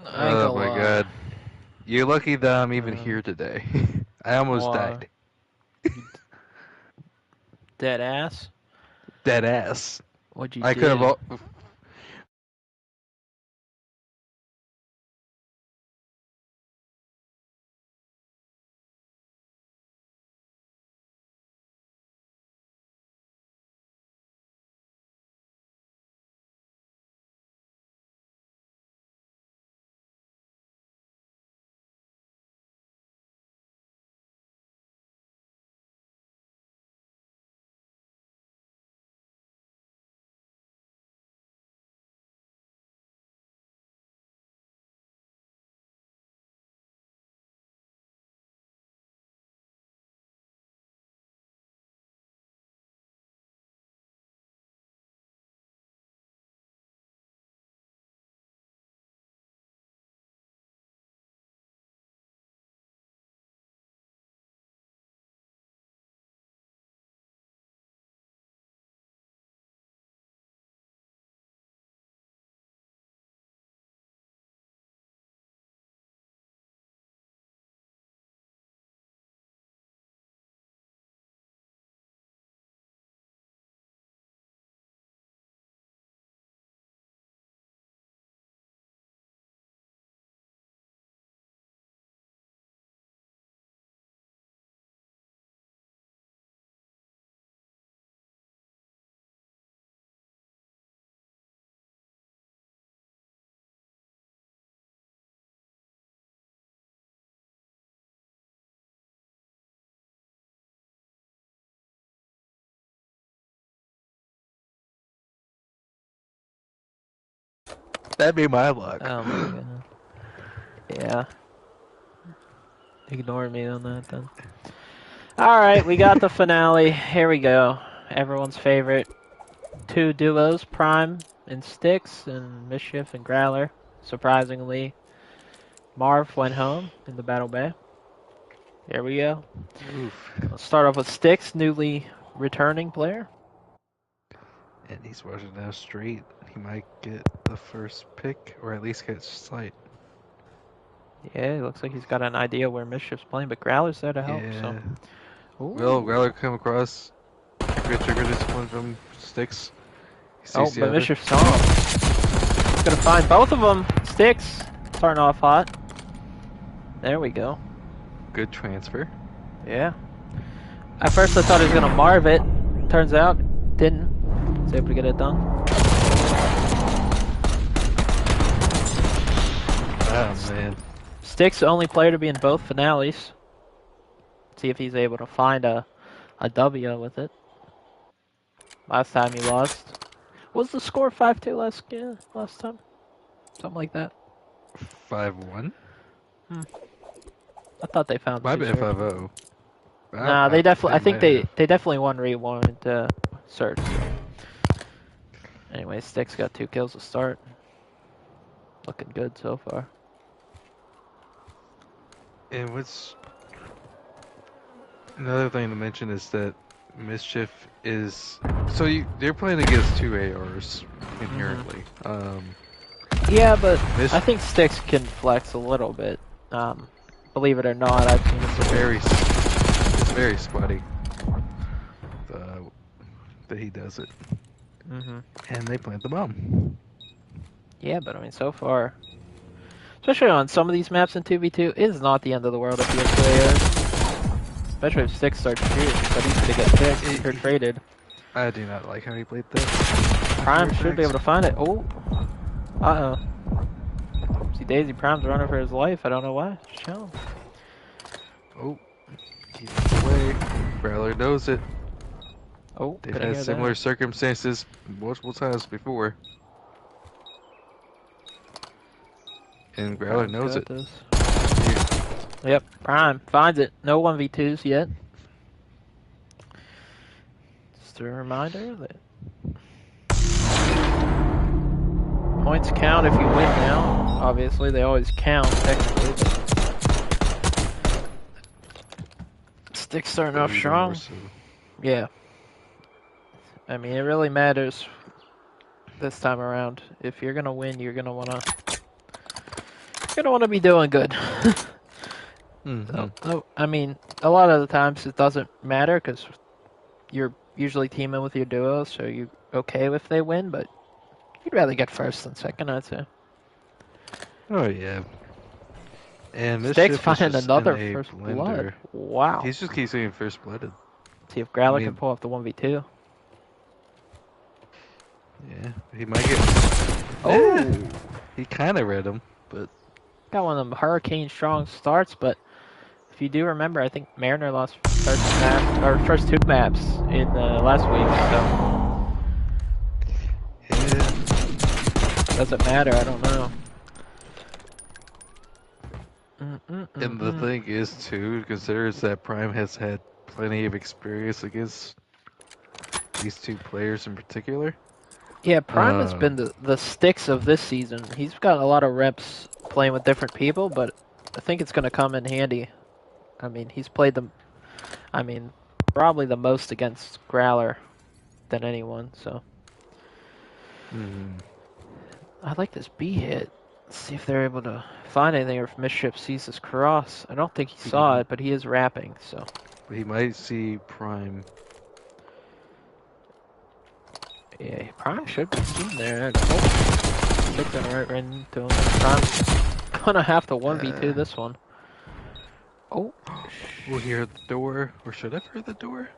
I ain't gonna Oh my lie. god. You're lucky that I'm even Um, here today. I almost why? died. You dead ass? Dead ass. What'd you I could do? have. That'd be my luck. Oh my god. Yeah. Ignore me on that then. Alright, we got the finale. Here we go. Everyone's favorite two duos, Prime and Styx, and Mischief and Growler. Surprisingly, Marv went home in the Battle Bay. Here we go. Oof. Let's start off with Styx, newly returning player. And he's rushing down straight. He might get the first pick, or at least get sight. Yeah, it looks like he's got an idea where Mischief's playing, but Growler's there to help, so. Yeah. Will Ooh. Growler come across? Trigger this one from Sticks. He Oh, sees the but other. Mischief saw him. He's gonna find both of them. Styx, starting off hot. There we go. Good transfer. Yeah. At first I thought he was gonna Marv it. Turns out, didn't. Was able to get it done. Oh man. Styx, the only player to be in both finales. See if he's able to find a W with it. Last time he lost. Was the score 5-2 last time? Something like that. 5-1? I thought they found Might two have been search. 5-0. Nah, they definitely. I They think might have. they definitely won rewarned search. Anyway, Styx got 2 kills to start. Looking good so far. And what's another thing to mention is that Mischief is they're playing against two ARs inherently. Yeah, but Mis I think Styx can flex a little bit. Believe it or not, I've seen it's him. very spotty that he does it. And they plant the bomb. Yeah, but I mean, so far, especially on some of these maps in 2v2, it is not the end of the world if you have 2 ARs. Especially if Styx starts shooting, but he's gonna get picked or traded. I do not like how he played that. Prime should be able to find it. Oh, uh-oh. See, Daisy Prime's running for his life. I don't know why. Show him. Oh, keep away. Growler knows it. Oh, They've couldn't had hear similar that. circumstances multiple times before. And Growler Prime's knows got it. this. Yep, Prime finds it. No 1v2s yet. Just a reminder that points count if you win now. Obviously, they always count, technically. Styx starting off strong. So. Yeah. I mean, it really matters this time around. If you're going to win, you're going to want to You're gonna want to be doing good. Mm-hmm. So, I mean, a lot of the times it doesn't matter because you're usually teaming with your duo, so you're okay if they win, but you'd rather get first than second, I'd say. Oh yeah. And Sticks Mischief is finding just in another a first blood. blender. Wow. He's just keeps saying first blooded. See if I Growler can mean, pull off the 1v2. yeah, he might get. Oh! He kind of read him, but Got one of them hurricane strong starts, but if you do remember, I think Mariner lost first map or first two maps in last week, yeah. so doesn't matter. I don't know. And the thing is too, considers that Prime has had plenty of experience against these two players in particular. Yeah, Prime has been the sticks of this season. He's got a lot of reps playing with different people, but I think it's going to come in handy. I mean, he's played them. I mean, probably the most against Growler than anyone. So I like this B hit. Let's see if they're able to find anything or if Mischief sees this cross. I don't think he saw it, but he is rapping, so. He might see Prime. Yeah, Prime should be seen there. Oh, Stick's gonna right into him. Prime's gonna have to 1v2 this one. Oh. We'll hear the door, or should I hear the door?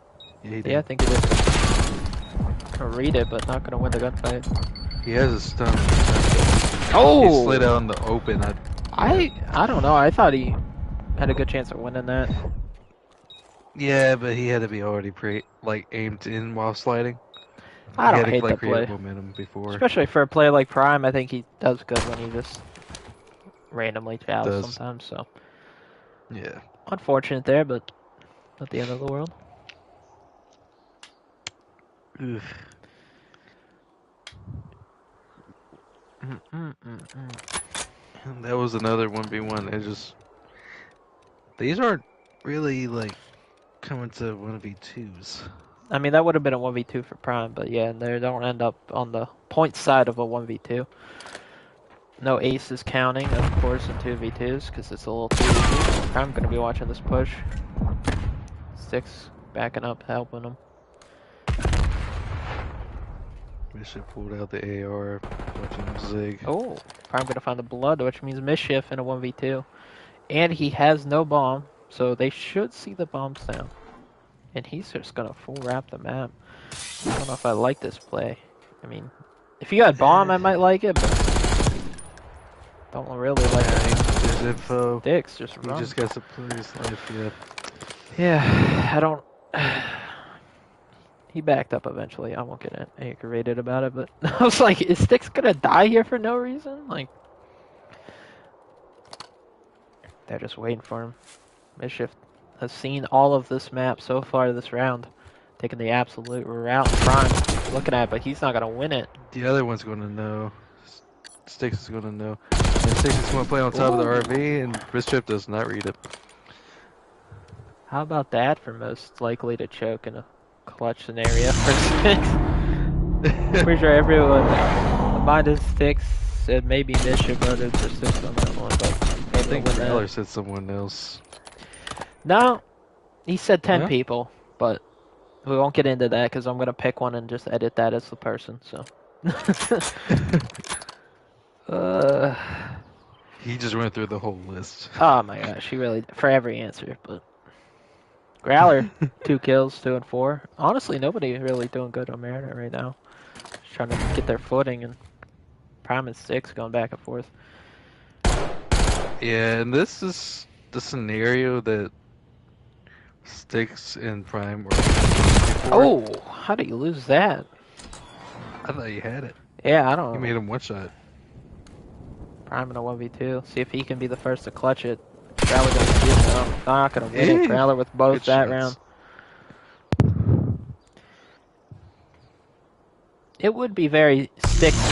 Yeah, he did. Yeah, I think it is. Gonna read it, but not gonna win the gunfight. He has a stun. Oh! He slid out in the open. I don't know. I thought he had a good chance of winning that. Yeah, but he had to be already aimed in while sliding. I don't he hate had to, that play. create momentum before. Especially for a player like Prime, I think he does good when he just randomly fouls sometimes, so. Yeah. Unfortunate there, but not the end of the world. Oof. That was another 1v1. These aren't really coming to 1v2s. I mean, that would have been a 1v2 for Prime, but yeah, they don't end up on the point side of a 1v2. No aces counting, of course, in 2v2s, because it's a little too easy. I'm going to be watching this push. Sticks backing up, helping him. Mischief pulled out the AR, watching him zig. Oh, Prime going to find the blood, which means Mischief in a 1v2. And he has no bomb, so they should see the bombs down. And he's just gonna full wrap the map. I don't know if I like this play. I mean, if you had bomb, I might like it, but don't really like it. There's info. Sticks just He run. just got to play his life, yeah. Yeah, I don't. He backed up eventually. I won't get aggravated about it, but I was like, is Sticks gonna die here for no reason? Like, they're just waiting for him. Mischief has seen all of this map so far this round, taking the absolute route. Prime looking at it, but he's not gonna win it. The other one's gonna know. Sticks is gonna know. And Sticks is gonna play on top of the RV, and Mischief does not read it. How about that for most likely to choke in a clutch scenario for Sticks? Pretty sure everyone, minus Sticks, said maybe Mischief voted for Sticks on that one, but I think Growler said someone else. No, he said 10 No? people, but we won't get into that because I'm going to pick one and just edit that as the person, so. He just went through the whole list. Oh my gosh, he really, for every answer, but. Growler, 2 kills, 2 and 4. Honestly, nobody really doing good on Mariner right now. Just trying to get their footing, and Prime and 6 going back and forth. Yeah, and this is the scenario that Sticks and Prime were before. Oh, how did you lose that? I thought you had it. Yeah, I don't know. You made him one shot. Prime in a 1v2. See if he can be the first to clutch it. Growler gonna see it. No, not gonna win it. Growler with both Good that shots. round. It would be very Sticks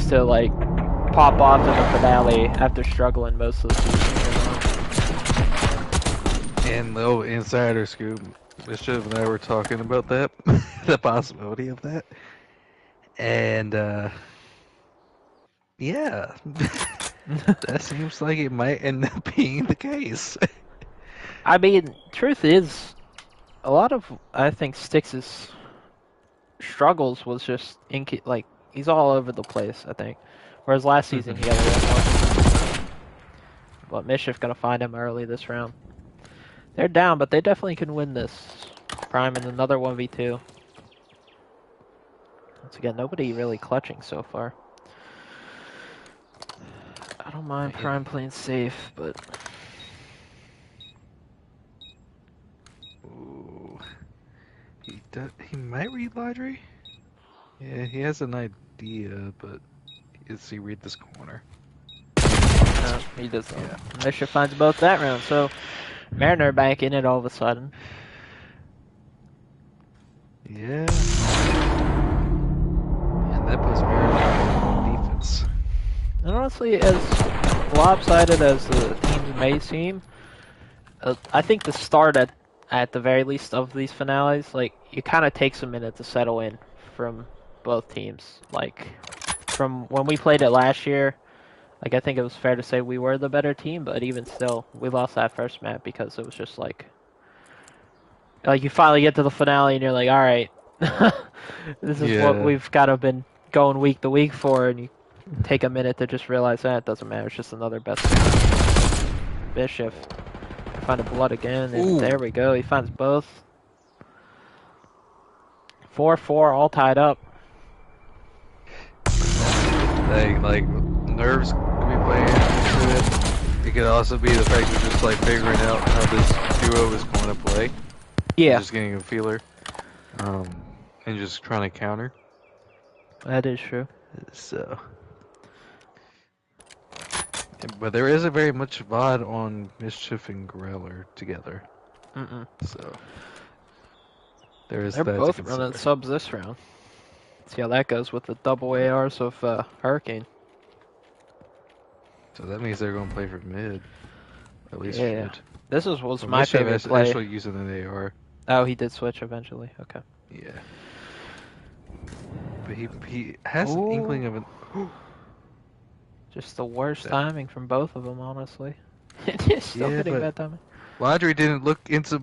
to like pop off in the finale after struggling most of the season. And little insider scoop, Mischief and I were talking about that, the possibility of that. And, yeah. That seems like it might end up being the case. I mean, truth is, a lot of I think Styx's struggles was just like he's all over the place. I think, whereas last season he had a little more. But Mischief gonna find him early this round. They're down, but they definitely can win this. Prime in another 1v2. Once again, nobody really clutching so far. I don't mind Prime playing safe, but Ooh. He might read Laundry? Yeah, he has an idea, but does he read this corner? no, he doesn't. Yeah. Mischief finds both that round, so Mariner back in it all of a sudden. Yeah. And that puts Mariner on defense. And honestly, as lopsided as the teams may seem, I think the start at the very least of these finales, like, it kind of takes a minute to settle in from both teams. Like, from when we played it last year, like, I think it was fair to say we were the better team, but even still, we lost that first map because it was just like you finally get to the finale and you're like, all right, this is what we've kind of been going week to week for, and you take a minute to just realize that it doesn't matter. It's just another best. Mischief find a blood again, and there we go. He finds both. 4-4, all tied up. Like nerves could be playing into it. It could also be the fact of just like figuring out how this duo is going to play. Yeah, Just getting a feeler, and just trying to counter. that is true. So, but there isn't very much VOD on Mischief and Growler together. So there is. They're that both to running consider. subs this round. See how that goes with the double ARs of Hurricane. So that means they're going to play for mid. At least Yeah. should. This was So my Mischief favorite is play. actually using an AR. Oh, he did switch eventually. Okay. Yeah. But he has an inkling of an. Just the worst timing from both of them, honestly. Just still hitting bad timing. Laundry didn't look into.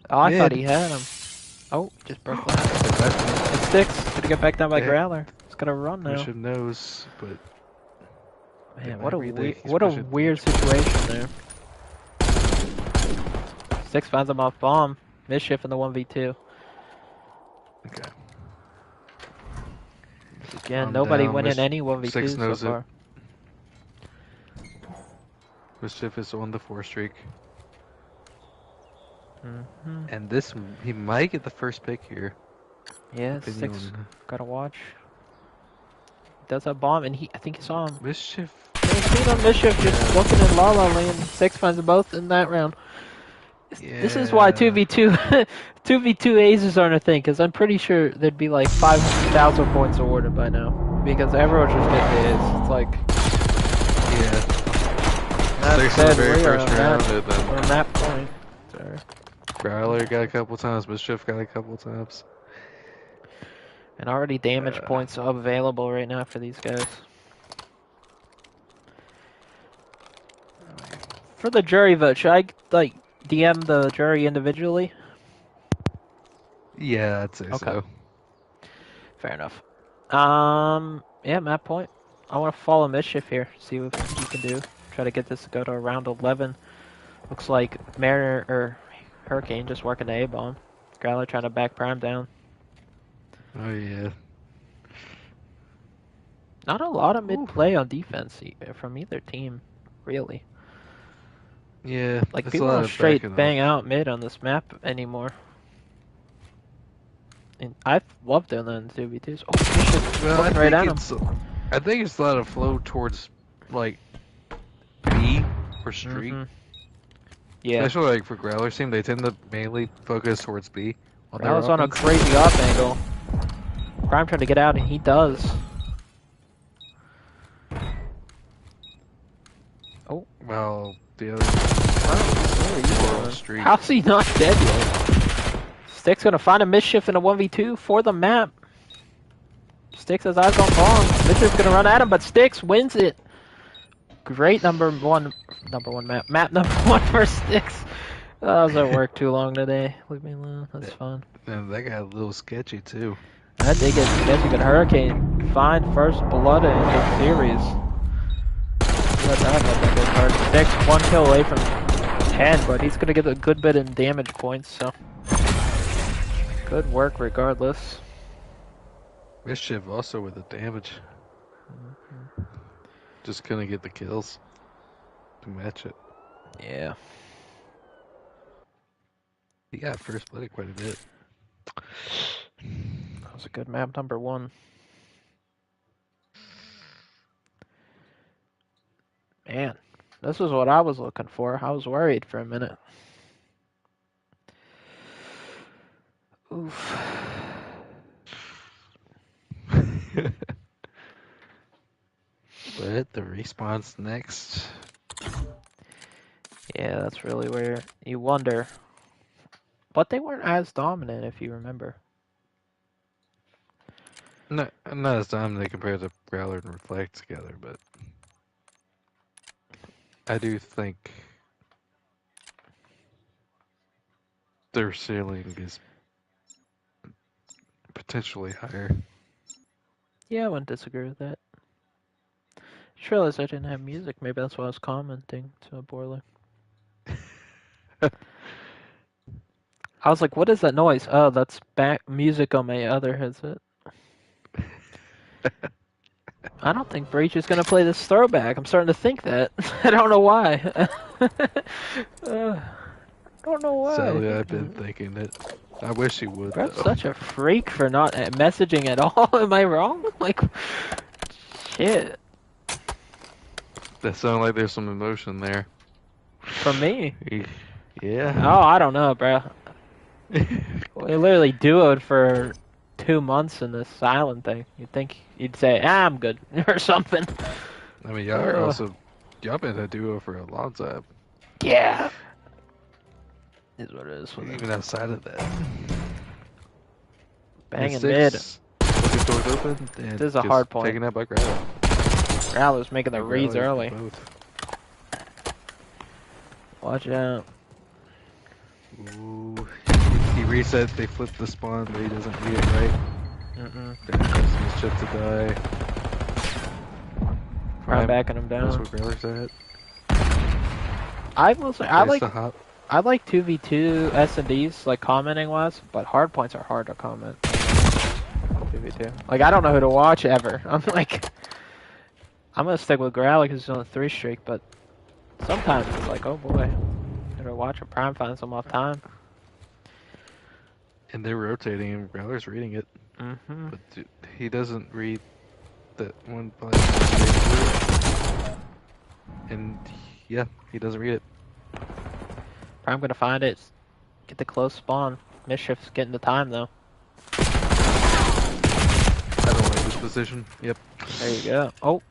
Oh, I thought mid. he had him. Oh, just broke that. It sticks. Gonna get back down by Growler. It's gonna run now. Mischief knows, but. Man, might what a read that he's what a pushing weird situation there. Six finds him off bomb. Mischief in the 1v2. Okay. Again, I'm nobody down. winning any 1v2 Six so knows far. Mischief is on the 4 streak. Mm-hmm. And this, he might get the first pick here. Yeah, Six gotta watch. He does have bomb, and I think he saw him. Mischief. Mischief just looking in La La Land. Six finds them both in that round. This is why 2v2 2v2 aces aren't a thing, because I'm pretty sure there'd be like 5,000 points awarded by now. Because everyone just gets the ace. It's like... Yeah. Six in the very first round, and then... From that point. Sorry. Growler got a couple times, Mischief got a couple times. And already damage points available right now for these guys. For the jury vote, should I, like, DM the jury individually? Yeah, I'd say so. Fair enough. Yeah, map point. I want to follow Mischief here, see what he can do. Try to get this to go to around 11. Looks like Mariner, or Hurricane just working the A-bomb. Growler trying to back Prime down. Oh, yeah. Not a lot of mid-play on defense from either team, really. Yeah, like people don't straight bang out mid on this map anymore. And I've loved doing that in 2v2s. Oh, well, right at him. I think it's a lot of flow towards like B or street. Yeah. Especially like for Growler team, they tend to mainly focus towards B. Growler's on a crazy off angle. Prime trying to get out, and he does. Oh. Well, the other street. How's he not dead yet? Styx gonna find a Mischief in a 1v2 for the map. Styx has eyes on bomb. Mischief's gonna run at him, but Styx wins it. Great number one map. Map number one for Sticks. I was at work too long today. Leave me alone. That's fine. And that got a little sketchy too. That did get sketchy, but Hurricane find first blood in the series. Let that good card. Sticks 1 kill away from 10, but he's gonna get a good bit in damage points, so good work regardless. Mischief also with the damage. Just couldn't get the kills to match it. Yeah. He got first blood quite a bit. That was a good map number one. Man, this is what I was looking for. I was worried for a minute. Oof. But the respawn's next. Yeah, that's really where you wonder. But they weren't as dominant, if you remember. Not as dominant compared to Growler and Reflect together, but I do think their ceiling is potentially higher. Yeah, I wouldn't disagree with that. Just realized I didn't have music. Maybe that's why I was commenting so poorly. I was like, what is that noise? Oh, that's back music on my other headset. I don't think Breach is going to play this throwback. I'm starting to think that. I don't know why. I don't know why. Sadly, I've been thinking it. I wish he would, Brett's though. such a freak for not messaging at all. Am I wrong? Like, shit. That sounds like there's some emotion there. From me? Yeah. Oh, I don't know, bro. We literally duoed for 2 months in this silent thing. You'd think you'd say, I'm good, or something. I mean, y'all been a duo for a long time. Yeah. Is what it is. Even outside of that. Banging mid. Looking doors open. And This is a hard point. Taking out by Growler. Growler's making the reads early. Both. Watch out. Ooh. He reset, they flipped the spawn, but he doesn't read it right. That causes Mischief to die. Prime backing him That's down. where Growler's at. I will say, Place the hop. I like 2v2 S&Ds, like commenting wise, but hard points are hard to comment. 2v2. Like, I don't know who to watch ever. I'm like, I'm gonna stick with Growler because he's on a 3 streak, but sometimes it's like, oh boy, gotta watch a Prime find some off time. And they're rotating and Growler's reading it. But he doesn't read that one by and yeah, he doesn't read it. Prime gonna find it, get the close spawn. Mischief's getting the time though. I don't like this position. Yep. There you go. Oh,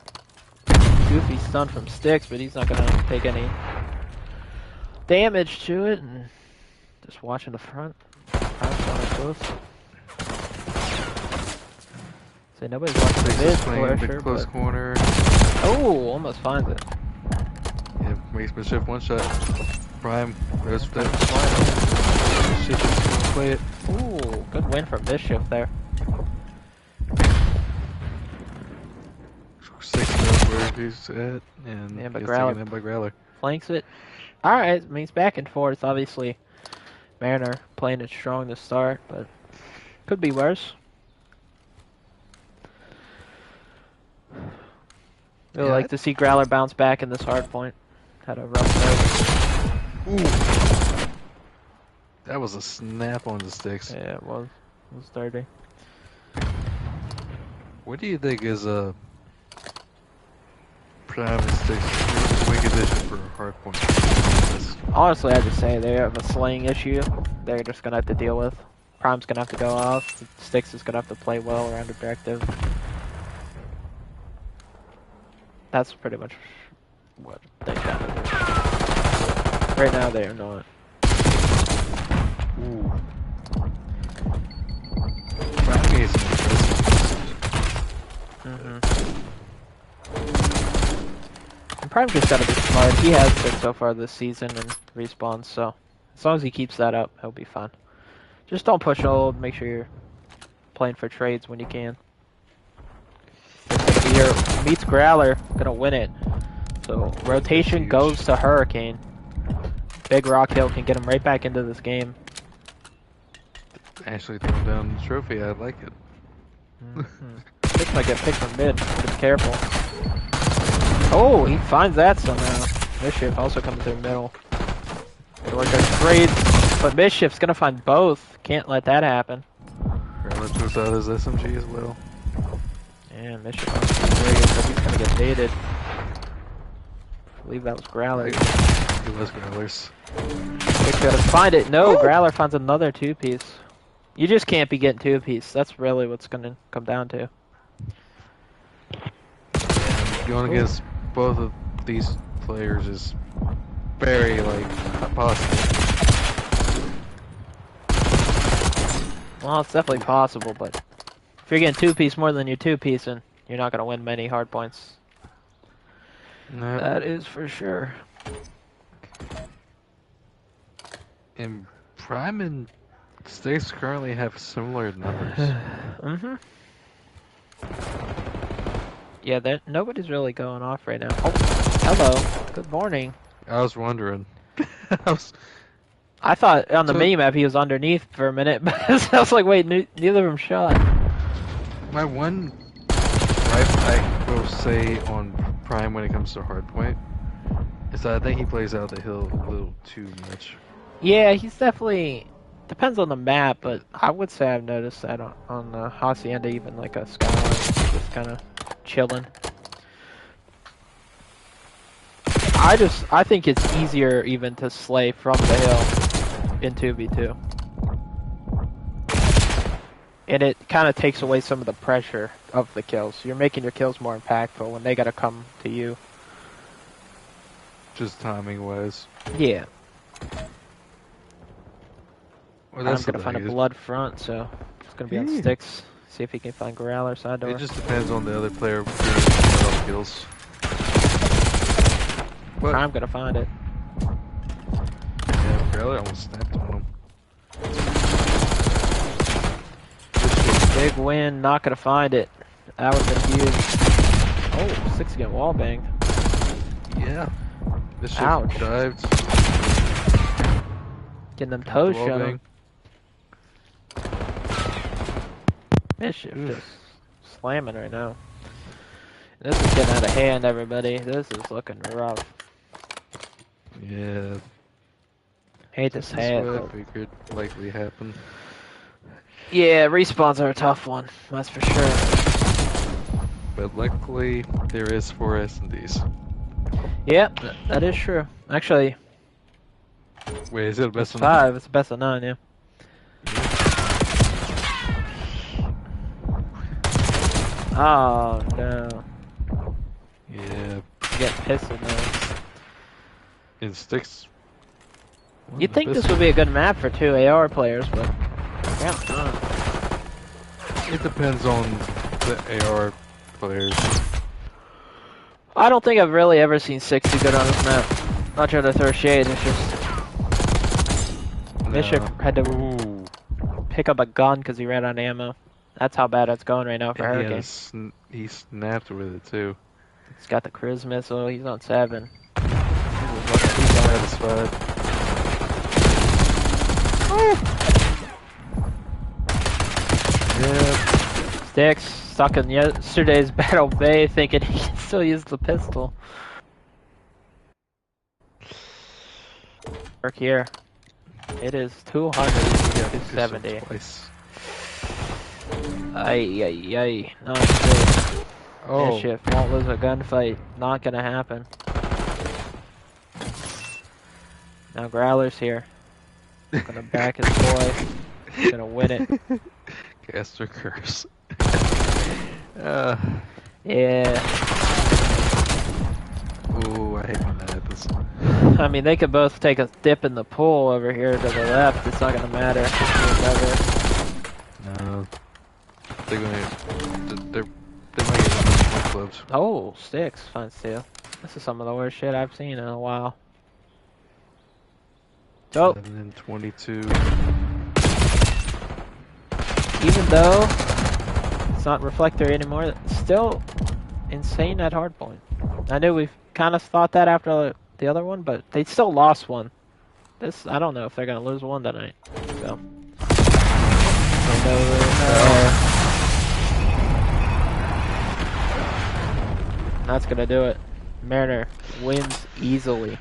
Goofy stun from Sticks, but he's not gonna take any damage to it. And just watching the front. Prime's on close. So nobody's watching the mid playing for the sure. close But... corner. Oh, almost finds it. Yeah, makes Mischief one shot. Prime goes for that. Mischief is gonna play it. Ooh, good win from Mischief there. 6 knows where he's at, and Yeah, but gets Growler taken in by Growler. flanks it. Alright, it means back and forth. Obviously, Mariner playing it strong to start, but could be worse. Really like to see Growler bounce back in this hard point. Had a rough start. Ooh. That was a snap on the Sticks. Yeah, it was. It was dirty. What do you think is a Prime and Sticks win condition for a hard point? Honestly, I just say they have a slaying issue. They're just gonna have to deal with. Prime's gonna have to go off. Sticks is gonna have to play well around objective. That's pretty much what they gotta do. Right now, they are not. Ooh. Prime needs some Prime just gotta be smart. He has been so far this season and respawns, so as long as he keeps that up, he'll be fine. Just don't push old. Make sure you're playing for trades when you can. Here meets Growler, gonna win it. So rotation goes to Hurricane. Big Rock Hill can get him right back into this game. Actually throwing down the trophy, I like it. This might get picked from mid, just careful. Oh, he finds that somehow. Mischief also coming through middle. Good work on trades, but Mischief's gonna find both. Can't let that happen. Growler throws out his SMG as well. Yeah, Mischief on trades, but he's gonna get baited. I believe that was Growler. It was Growlers. Quick gotta find it. No, Growler finds another two-piece. You just can't be getting two-piece. That's really what's gonna come down to. And going against both of these players is very, like, not possible. Well, it's definitely possible, but if you're getting two-piece more than you're two-piecing, you're not gonna win many hard points. No. That is for sure. And Prime and Stace currently have similar numbers. Yeah, nobody's really going off right now. Oh, hello. Good morning. I was wondering. I thought on the mini-map he was underneath for a minute, but I was like, wait, neither of them shot. My one gripe I will say on Prime when it comes to hardpoint is that I think he plays out the hill a little too much. Yeah, he's definitely... Depends on the map, but I would say I've noticed that on Hacienda, even like a Skyline, just kind of chilling. I think it's easier even to slay from the hill in 2v2. And it kind of takes away some of the pressure of the kills. You're making your kills more impactful when they gotta come to you. Just timing wise. Yeah. Well, I'm gonna find a blood front, so it's gonna be on sticks. See if he can find Growler side door. It just depends on the other player getting a lot of kills. What? I'm gonna find it. Yeah, Growler almost snapped on him. Big win, not gonna find it. That would've been huge. Oh, 6 again wall banged. Yeah. This shit Ouch. dived. Getting them toes Wall shut bang. Mischief just slamming right now. This is getting out of hand, everybody. This is looking rough. Yeah. Hate This this is hat. what I figured likely happen. Yeah, respawns are a tough one. That's for sure. But luckily, there is 4 S&Ds. Yep, that is true. Actually, Wait, is it a best of 5. It's a best of 9, yeah. Oh no. Yeah. You get pissed at those. In sticks. You'd think this would be a good map for 2 AR players, but yeah. It depends on the AR players. I don't think I've really ever seen 60 good on this map. Not trying to throw shade, it's just Bishop had to Ooh. pick up a gun because he ran out of ammo. That's how bad it's going right now for And Hurricane. he snapped with it too. He's got the cruise missile, he's on 7. He's satisfied. Yeah. Sticks stuck in yesterday's Battle Bay thinking he can still use the pistol. Work here. It is 200 to 70. Twice. Ay, ay, ay. Not good. Oh. Mischief won't lose a gunfight. Not gonna happen. Now Growler's here. Gonna back his boy. Gonna win it. Caster curse. Yeah. Ooh, I hate when that happens. I mean, they could both take a dip in the pool over here to the left. It's not gonna matter. No. They might get more clubs. Oh, Sticks finds two. This is some of the worst shit I've seen in a while. Oh, 7 and 22. even though it's not Reflector anymore, it's still insane at hardpoint. I knew we've kind of thought that after the other one, but they still lost one. This, I don't know if they're gonna lose one tonight. So. That's gonna do it. Mariner wins easily.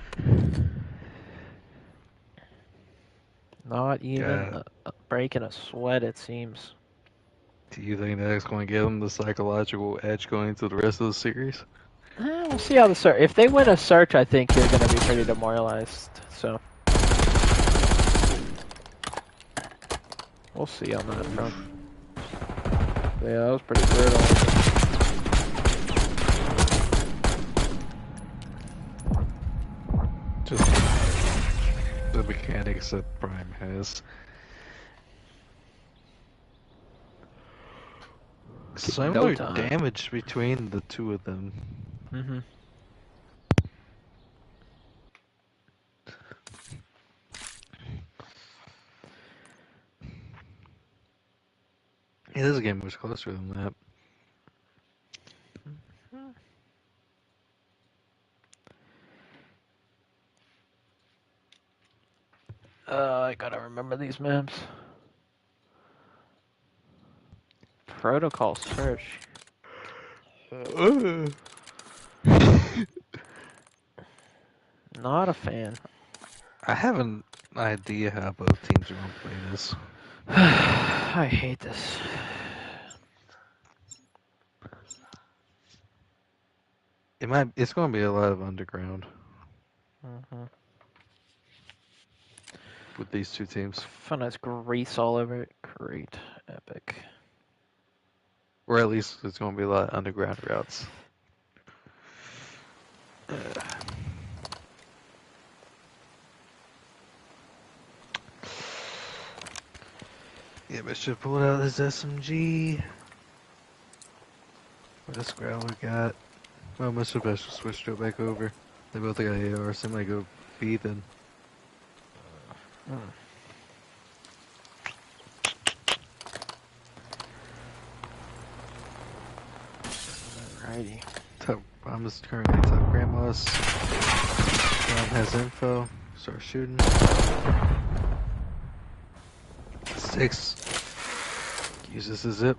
Not even breaking a sweat, it seems. Do you think that's going to give them the psychological edge going into the rest of the series? We'll see how the search. If they win a search, I think they're gonna be pretty demoralized. So we'll see on that front. Yeah, that was pretty brutal. Just the mechanics that Prime has. Similar damage between the two of them. Mm-hmm. Yeah, this game was closer than that. I gotta remember these maps. Protocol search. Not a fan. I have an idea how both teams are going to play this. I hate this. It's going to be a lot of underground. Mm-hmm. With these two teams. Fun as grease all over it. Great. Epic. Or at least it's going to be a lot of underground routes. Yeah, but should pull out his SMG. What does Growler got? Well, Mr. Best will switch it back over. They both got AR, so I might go B then. Alrighty. I'm just currently top grandma's. John has info. Start shooting. 6. Uses the zip.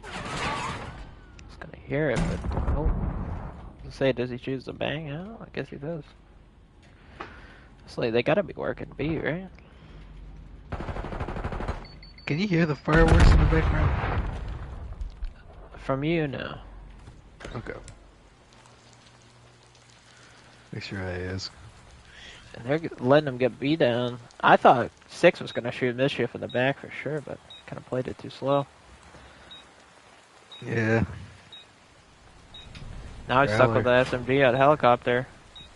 Just gonna hear it, but oh. Say, does he choose the bang? Oh, I guess he does. It's like they gotta be working B, right? Can you hear the fireworks in the background? From you, no. Okay. Make sure I ask. And they're letting him get B down. I thought 6 was gonna shoot Mischief in the back for sure, but kind of played it too slow. Yeah. Now he's stuck with the SMG at helicopter.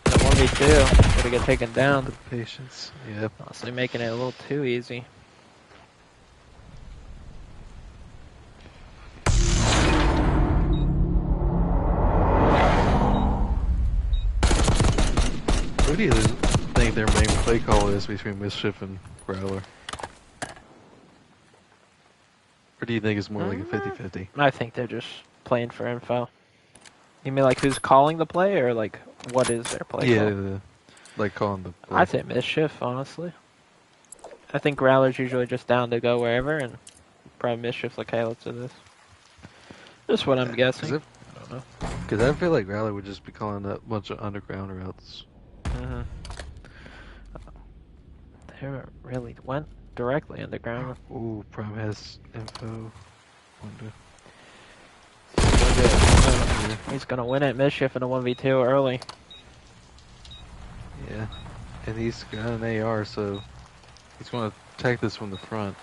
The 1v2, gonna get taken down. The patience. Yeah. Honestly, making it a little too easy. What do you think their main play call is between Mischief and Growler? Or do you think it's more like a 50-50? I think they're just playing for info. You mean like who's calling the play, or like what is their play call? Yeah, like calling the play. I'd say Mischief, honestly. I think Growler's usually just down to go wherever, and probably Mischief's like, hey, let's do this. Just what I'm guessing. I don't know. Because I feel like Growler would just be calling a bunch of underground routes. Mm-hmm. They really went directly underground. Ooh, Prime has info. Wonder. He's gonna win at Mischief in a 1v2 early. Yeah, and he's got an AR, so he's gonna attack this from the front.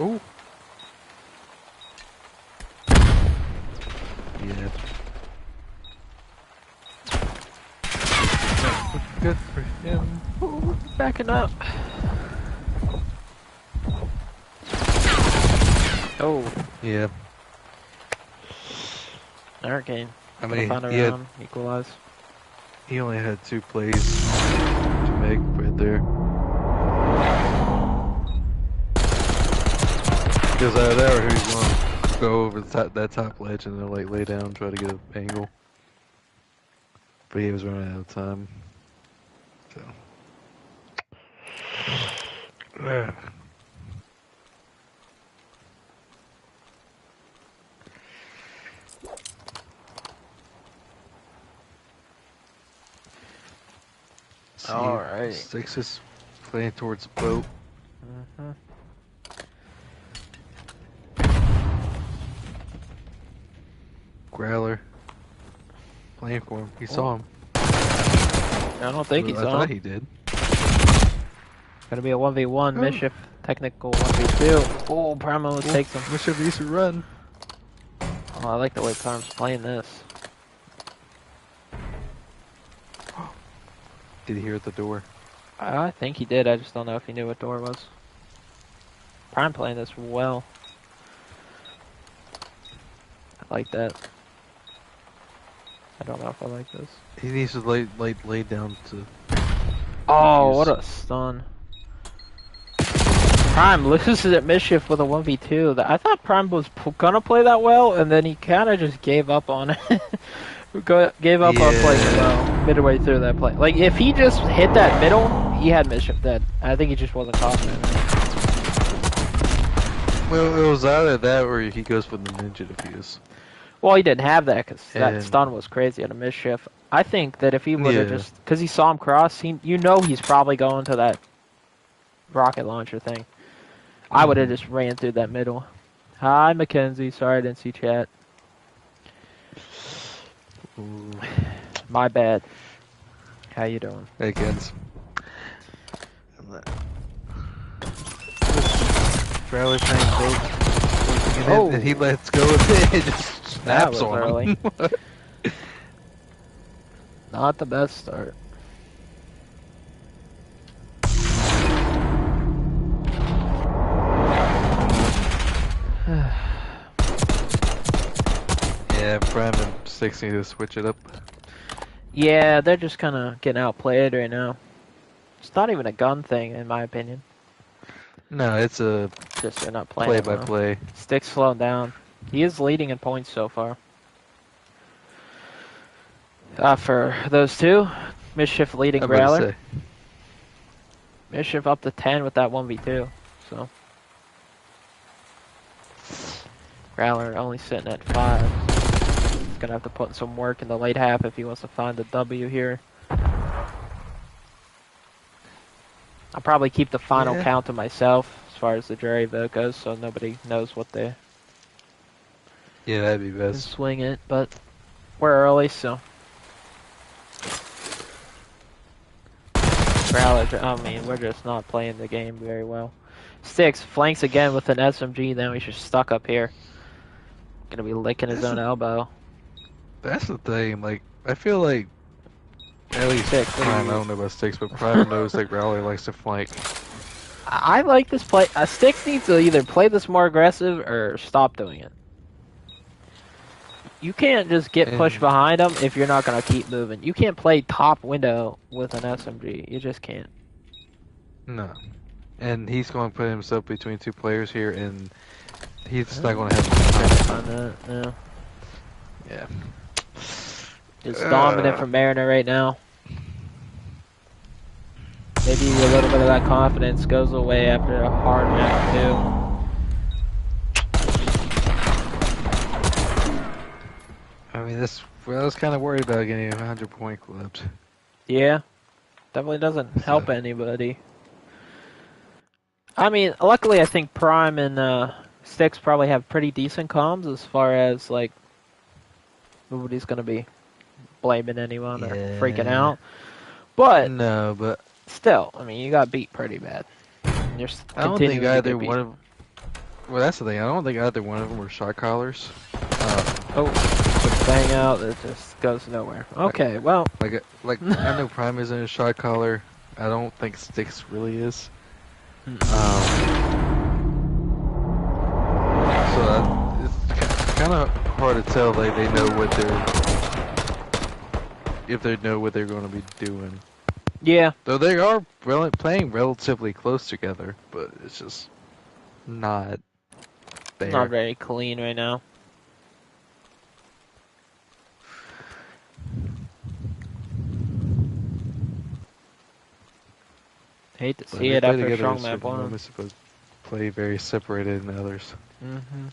Ooh. Yeah. Good for him. Ooh, backing up. Oh. Yeah. Hurricane. I Gonna mean, find he around, equalize. only had 2 plays to make right there. Because either that or he's going to go over that top ledge and then like lay down and try to get an angle. But he was running out of time. So. Alright. Sticks is playing towards the boat. Mm-hmm. Growler. Playing for him. He saw him. I don't think Well, he's I on. thought he did. Gonna be a 1v1, Oh. Mischief, technical 1v2. Oh, Prime almost takes him. Mischief needs to run. Oh, I like the way Prime's playing this. Did he hear at the door? I think he did, I just don't know if he knew what door it was. Prime playing this well. I like that. I don't know if I like this. He needs to lay down to... Oh, Jeez. what a stun. Prime loses at Mischief with a 1v2. I thought Prime was gonna play that well, and then he kind of just gave up on it. Gave up on playing it well midway through that play. Like, if he just hit that middle, he had Mischief dead. I think he just wasn't confident. Well, it was either that or he goes for the ninja defuse. Well, he didn't have that because that And- stun was crazy at a Mischief. I think that if he would have Yeah. just... Because he saw him cross, you know he's probably going to that rocket launcher thing. I would have just ran through that middle. Hi, Mackenzie. Sorry I didn't see chat. Ooh. My bad. How you doing? Hey, kids. Growler playing boat. And then he lets go of it and just That snaps was on him. Not the best start. Yeah, Prime and Six need to switch it up. Yeah, they're just kind of getting outplayed right now. It's not even a gun thing, in my opinion. No, it's a Just they're not playing it well. play-by-play. Stick's slowing down. He is leading in points so far. For those two, Mischief leading I'm about to Growler. say. Mischief up to 10 with that 1v2. So Growler only sitting at 5. He's gonna have to put some work in the late half if he wants to find the W here. I'll probably keep the final Yeah. count to myself as far as the jury vote goes, so nobody knows what they Yeah, that'd be can best. swing it. But we're early, so Growler, I mean, we're just not playing the game very well. Sticks flanks again with an SMG. Then we should stuck up here. Gonna be licking his own elbow. That's the thing. Like, I feel like at least Six, what do Prime. you- I don't know about Sticks, but Prime knows that Growler likes to flank. I like this play. Sticks needs to either play this more aggressive or stop doing it. You can't just get pushed And- behind him if you're not gonna keep moving. You can't play top window with an SMG. You just can't. No, and he's going to put himself between 2 players here, and he's not going to have time. Find that, yeah. Yeah. Just dominant from Mariner right now. Maybe a little bit of that confidence goes away after a hard round too. I mean, I was kind of worried about getting 100-point clipped. Yeah, definitely doesn't help anybody. I mean, luckily I think Prime and Sticks probably have pretty decent comms as far as like nobody's gonna be blaming anyone or freaking Yeah. out. But No, but still, I mean, you got beat pretty bad. You're I don't think continuing to either get beat. one of. Well, that's the thing. I don't think either one of them were shot callers. Oh, quick bang out. It just goes nowhere. Okay, well, Like I know Prime isn't a shot caller. I don't think Sticks really is. So it's kind of hard to tell. Like they know what if they know what they're going to be doing. Yeah. Though they are playing relatively close together, but it's just not there. Not very clean right now. Hate to see it after strong map one. Supposed to play very separated in others. Mm-hmm.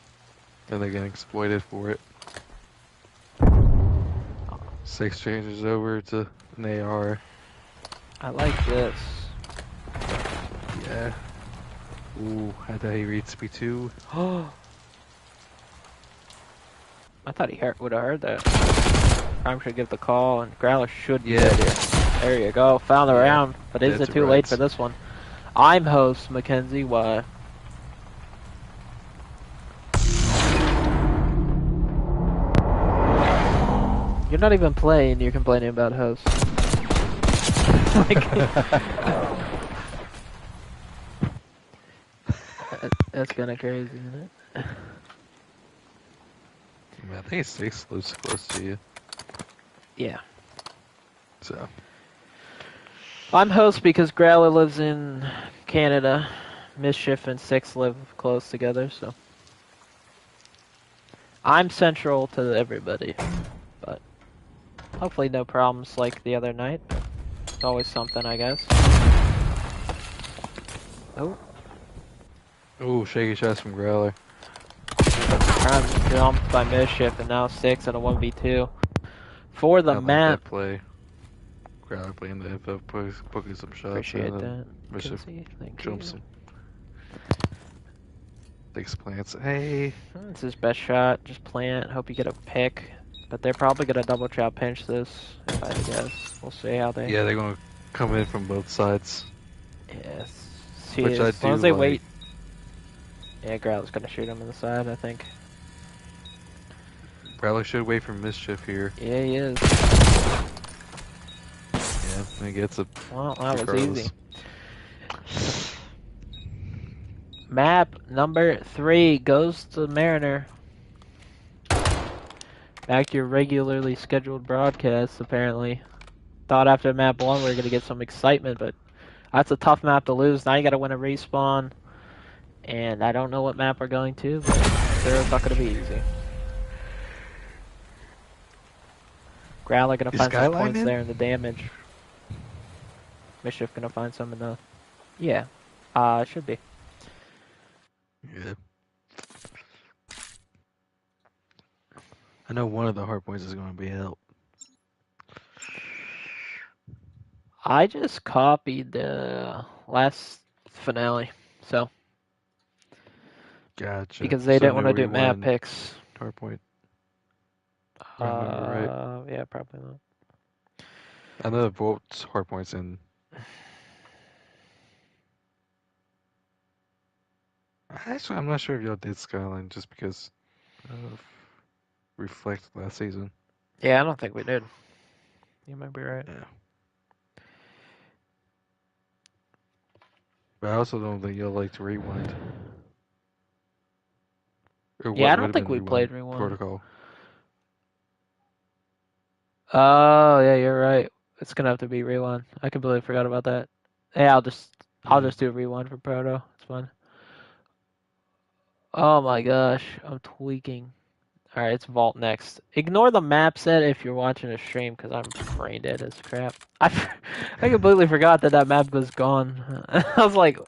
And they're getting exploited for it. 6 changes over to an AR. I like this. Yeah. Ooh, I thought he reached speed 2. I thought he would have heard that. Prime should give the call, and Growler should be Yeah. there. There you go. Found the round, but is it too late for this one? I'm host Mackenzie. Why? You're not even playing. You're complaining about host. That's kind of crazy, isn't it? I think it stays close to you. Yeah. So. I'm host because Growler lives in Canada. Mischief and Six live close together, so. I'm central to everybody, but hopefully no problems like the other night. It's always something, I guess. Oh. Ooh, shaky shots from Growler. I'm jumped by Mischief, and now Six and a 1v2. For the map. Like that play. Growler playing the info, poking some shots. Appreciate that. Mischief Thank jumps you. him. Takes plants. Hey. It's his best shot. Just plant. Hope you get a pick. But they're probably gonna double trap pinch this, if I had to guess. We'll see how they. Yeah, they're gonna come in from both sides. Yes. See, Which as long as they wait. Yeah, Growler's gonna shoot him in the side, I think. Growler should wait for Mischief here. Yeah, he is. Yeah, he gets it. Well, that was easy. Map number 3 goes to Mariner. Back to your regularly scheduled broadcasts, apparently. Thought after map 1 we were going to get some excitement, but that's a tough map to lose. Now you got to win a respawn. And I don't know what map we're going to, but it's not going to be easy. Growler going to find some points there in the damage. Mischief going to find some in the... Yeah. It should be. Yeah. I know one of the hard points is going to be help. I just copied the last finale, so. Gotcha. Because they didn't want to do map picks. Hard point. Right. Yeah, probably not. I know both hard points in. Actually, I'm not sure if y'all did Skyline just because of Reflect last season. Yeah, I don't think we did. You might be right. Yeah. But I also don't think y'all like to rewind. Yeah, I don't think we played rewind. Protocol. Oh, yeah, you're right. It's gonna have to be rewind. I completely forgot about that. Yeah, I'll just do a rewind for Proto. It's fine. Oh my gosh, I'm tweaking. Alright, it's Vault next. Ignore the map set if you're watching a stream, because I'm brain dead as crap. I completely forgot that map was gone. I was like,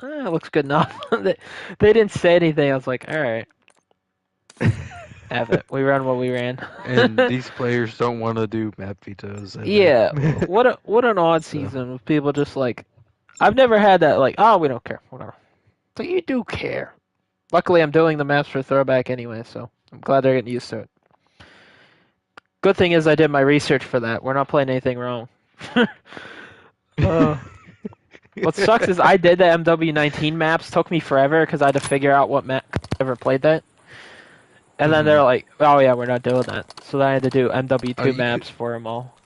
it looks good enough. They didn't say anything. I was like, alright. Have it. We ran what we ran. And these players don't want to do map vetoes. Yeah, what an odd season with people just like... I've never had that, like, oh, we don't care, whatever. So you do care. Luckily, I'm doing the maps for Throwback anyway, so I'm glad they're getting used to it. Good thing is I did my research for that. We're not playing anything wrong. What sucks is I did the MW19 maps. Took me forever because I had to figure out what map ever played that. And then they're like, oh yeah, we're not doing that. So then I had to do MW2 maps for them all.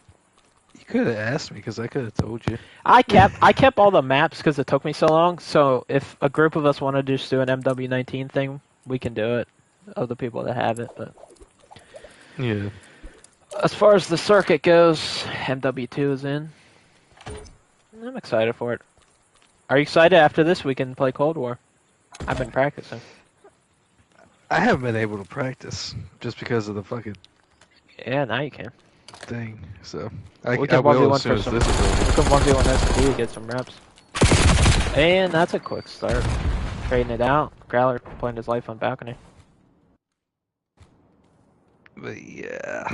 You could have asked me because I could have told you. I kept all the maps because it took me so long. So if a group of us want to just do an MW19 thing, we can do it. Of the people that have it, but Yeah. As far as the circuit goes, MW2 is in. I'm excited for it. Are you excited? After this, we can play Cold War. I've been practicing. I haven't been able to practice just because of the fucking Yeah, now you can. thing. So We I can will 1v1 as soon for as some. this is We over. can 1v1 S&D to get some reps. And that's a quick start. Trading it out. Growler playing his life on balcony. But yeah.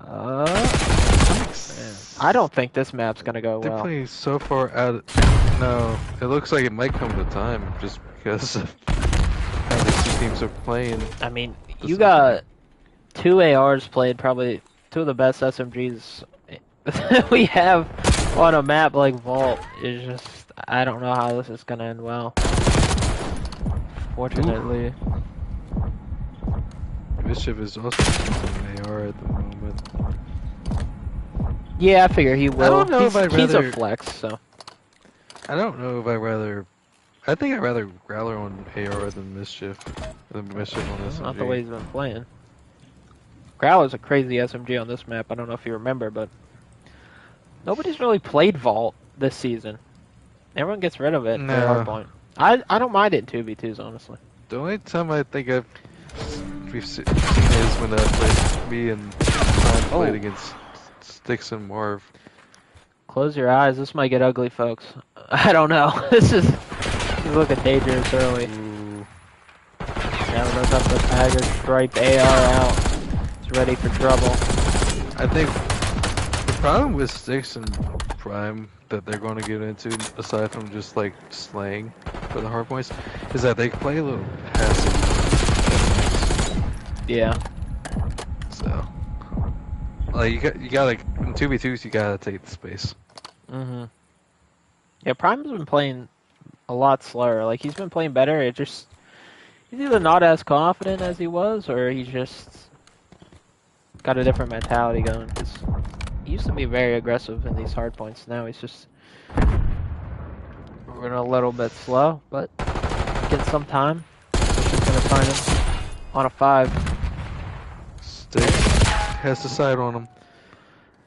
Man. I don't think this map's gonna go They're well. playing so far out. No, it looks like it might come to time just because of how these two teams are playing. I mean, This you is got 2 ARs played, probably 2 of the best SMGs we have on a map like Vault. Is just, I don't know how this is gonna end well. Fortunately. Mischief is also using an AR at the moment. Yeah, I figure he will. I don't know if I'd he's a rather- flex, so. I don't know if I rather. I think I'd rather Growler on AR than Mischief. Than Mischief on SMG. Not the way he's been playing. Growler's a crazy SMG on this map. I don't know if you remember, but nobody's really played Vault this season. Everyone gets rid of it No. at hardpoint. I don't mind it in 2v2s, honestly. The only time I think we've seen is when played me and Tom played Oh. against Sticks and Marv. Close your eyes. This might get ugly, folks. I don't know. This is looking dangerous early. Ooh. Now we're up the Tiger Stripe AR out. It's ready for trouble. I think the problem with Sticks and Prime that they're going to get into, aside from just like slaying for the hard points, is that they play a little passive. Yeah. So, like you got like in 2v2s, you gotta take the space. Mhm. Yeah, Prime's been playing a lot slower. Like he's been playing better. It just he's either not as confident as he was, or he's just got a different mentality going. 'Cause he used to be very aggressive in these hard points. Now he's just running a little bit slow, but getting some time. He's just gonna find him on a 5. Sticks has to side on him.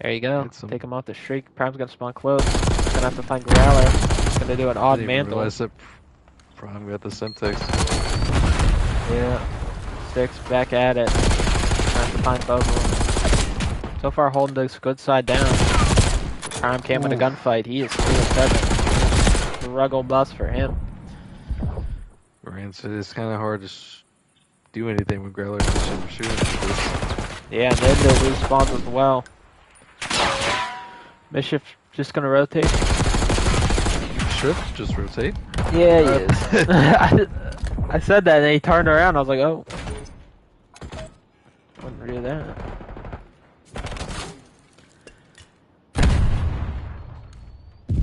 There you go. Get some- Take him off the streak. Prime's gonna spawn close. He's gonna have to find Growler. He's gonna do an odd Didn't even mantle. realize that Prime got the Semtex. Yeah. 6 back at it. Trying to find both of them. So far holding this good side down. Prime came in a Ooh. gunfight. He is 3-7. Struggle bus for him. Rand said it's kind of hard to do anything with Growler and shooting like this. Yeah, and then they lose spawns as well. Mischief just gonna rotate. Should just rotate. Yeah, he is. I said that and he turned around. I was like, oh. Wouldn't do that.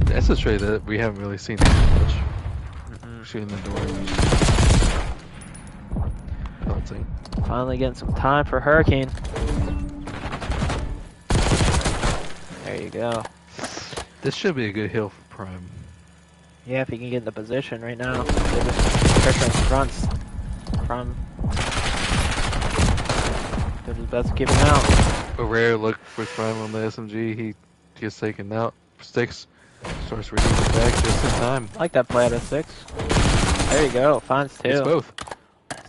That's a trade that we haven't really seen that much. Shooting the door. Pelting. Finally getting some time for Hurricane. There you go. This should be a good hill for Prime. Yeah, if he can get in the position right now. They just pressure in fronts. From doing his best to keep him out. A rare look with Prime on the SMG. He gets taken out. Sticks. Starts reading it back just in time. I like that play out of 6. There you go. Finds It's 2. both.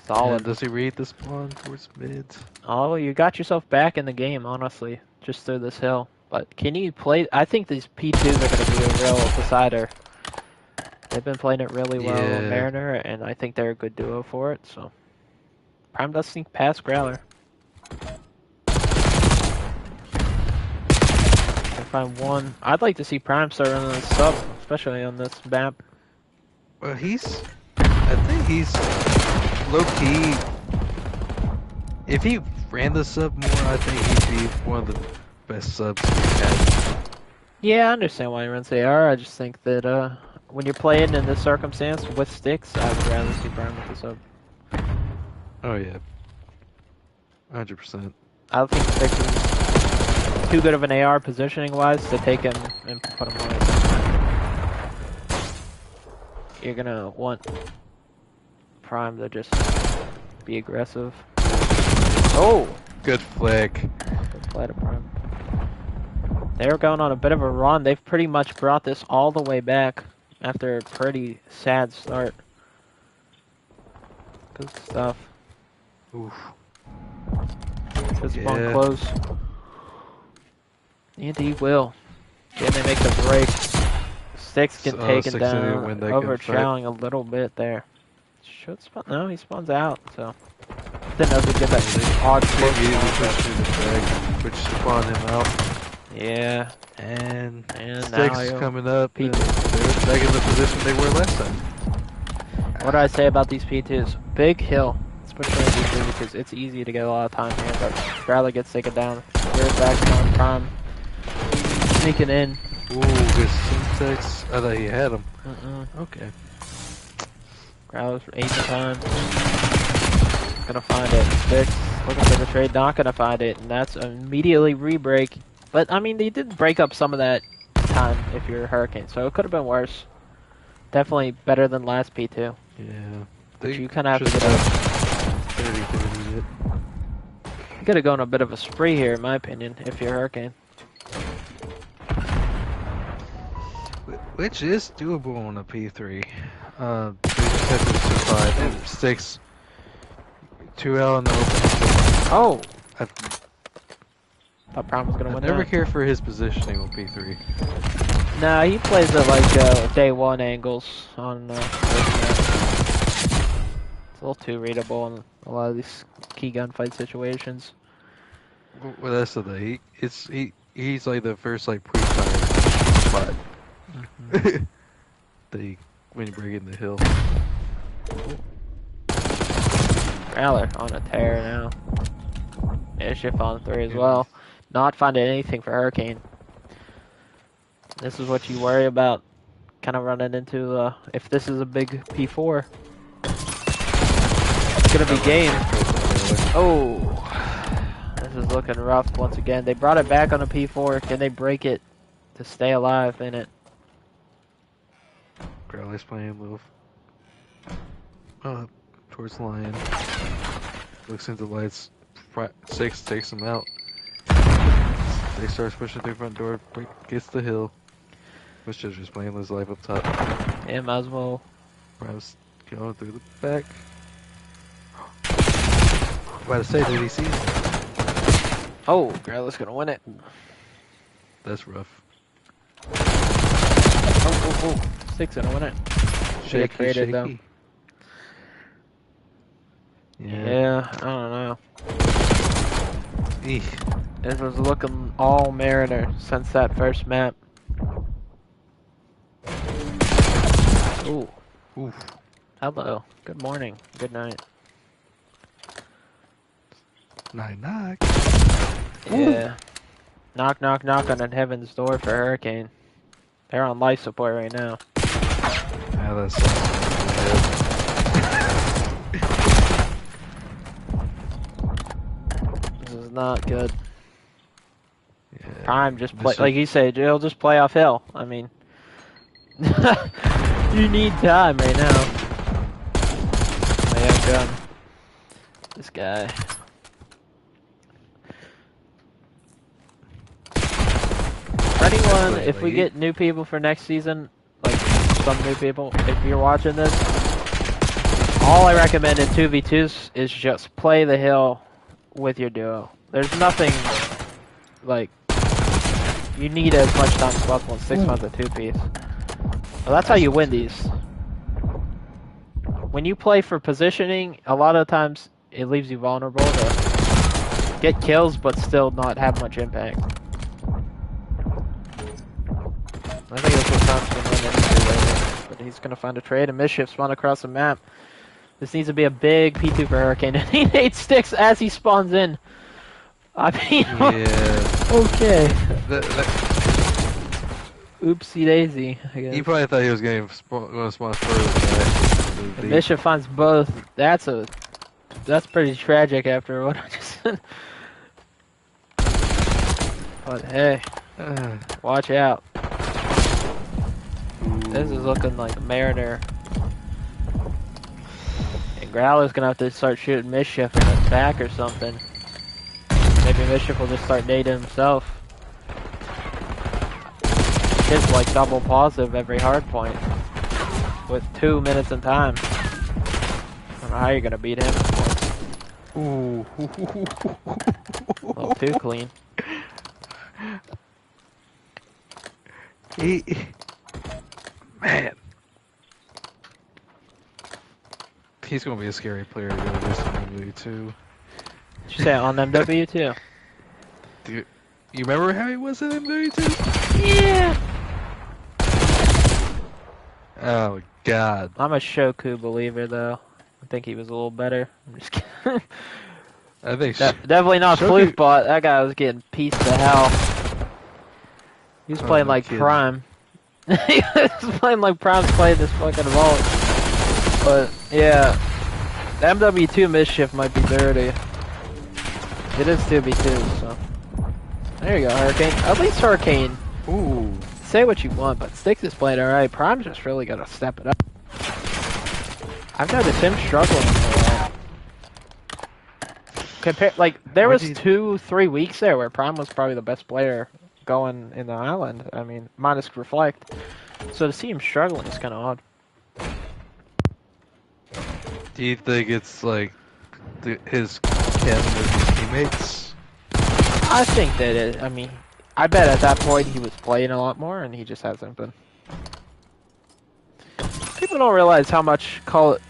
Solid. And does he read the spawn towards mid? Oh, you got yourself back in the game, honestly, just through this hill. But can you play? I think these P2s are going to be a real decider. They've been playing it really well Yeah. on Mariner, and I think they're a good duo for it. So Prime does sneak past Growler. If I won, I'd like to see Prime start running this sub, especially on this map. Well, I think he's low key. If he ran the sub more, I think he'd be one of the best subs we've had. Yeah, I understand why he runs AR. I just think that when you're playing in this circumstance with Sticks, I would rather see Prime with the sub. Oh yeah, 100%. I don't think Sticks is too good of an AR positioning wise to take him and put him away. You're gonna want Prime to just be aggressive. Oh! Good flick. Good play to Prime. They were going on a bit of a run. They've pretty much brought this all the way back after a pretty sad start. Good stuff. Oof. This one close. And he will. Can they make the break? Sticks get taken Sticks down, didn't win that overchowing a little bit there. Should spawn? No, he spawns out. So didn't know if he'd get that odd Can't close immediately spawn, push through the back, which spawned him out. but- Yeah, And and Sticks now he'll- coming up. P2. And they're back in the position they were last time. what do I say about these P2s? Big hill, especially in P2 because it's easy to get a lot of time here. But Bradley gets taken down. We're back on Prime, sneaking in. Ooh, good syntax. I thought he had him. Okay. Growlers for 8 time. Gonna find it. Sticks looking for the trade, not gonna find it, and that's immediately re-break. But I mean, they did break up some of that time if you're a Hurricane, so it could have been worse. Definitely better than last P2. Yeah. But They you kind of have to should get out. 30-30 it. You gotta go on a bit of a spree here, in my opinion, if you're a Hurricane. Which is doable on a P3. They just have to survive. And Sticks 2 out in the open. Oh! I Thought Prime was gonna win never that. care for his positioning on P3. Nah, he plays at like day one angles on first map. It's a little too readable in a lot of these key gunfight situations. Well, that's the thing. He's like the first like pre-fire spot. When you break in the hill. Growler on a tear now. Airship on 3 as well. Not finding anything for Hurricane. This is what you worry about. Kind of running into, if this is a big P4. It's gonna be game. Oh! This is looking rough once again. They brought it back on a P4. Can they break it to stay alive in it? Crowley's playing move. Towards the lion. Looks into lights. Six takes him out. They starts pushing through front door. Gets the hill. Was just playing his life up top. Yeah, might as well. Prime's going through the back. About to say, did he see it? Oh, Growler's gonna win it. That's rough. Oh. Sticks gonna win it. Shaky, traded, though. shaky. Yeah, I don't know. Eek. It was looking all Mariner since that first map. Ooh. Oof. Hello. Good morning. Good night. Knock. Yeah. Knock, knock, knock on heaven's door for Hurricane. They're on life support right now. Yeah, that sounds This is not good. yeah. Prime just play, This like you say, he'll just play off hill. I mean, you need time right now. I am done. This guy. For anyone, if we get new people for next season, like some new people, if you're watching this, all I recommend in 2v2s is just play the hill with your duo. There's nothing like you need as much time as possible in 6 months of 2-piece. Well, that's how you win these. When you play for positioning, a lot of times it leaves you vulnerable to get kills but still not have much impact. I think that's what Tom's been running into lately. But he's gonna find a trade and Mischief spawn across the map. This needs to be a big P2 for Hurricane, and he needs sticks as he spawns in. I mean, Yeah. okay. That, Oopsie daisy, I guess. he probably thought he was going to spawn further. And Bishop finds both. That's pretty tragic after what I just said. But hey, watch out. This is looking like Mariner. And Growler's gonna have to start shooting Mischief in the back or something. Maybe Mischief will just start nading himself. Kid's like double positive every hard point with 2 minutes in time. I don't know how you're gonna beat him. Ooh. A little too clean. Man. He's gonna be a scary player to go against in MW2. Did you say on MW2? Dude, you remember how he was in MW2? Yeah. Oh god. I'm a Shoku believer though. I think he was a little better. I'm just kidding. I think Definitely not Shoku- Floofbot. That guy was getting pieced to hell. He was playing no like kidding. Prime. He was playing like Prime's playing this fucking vault. But yeah, the MW2 Mischief might be dirty. It is 2v2, so. There you go, Hurricane. At least Hurricane. Ooh. Say what you want, but Styx is playing alright. Prime's just really gotta step it up. I've noticed him struggling a lot. Like, there was 2-3 weeks there where Prime was probably the best player going in the island. I mean, minus Reflect. So to see him struggling is kind of odd. Do you think it's like his chem with his teammates? I think that I mean, I bet at that point he was playing a lot more and he just hasn't been. People don't realize how much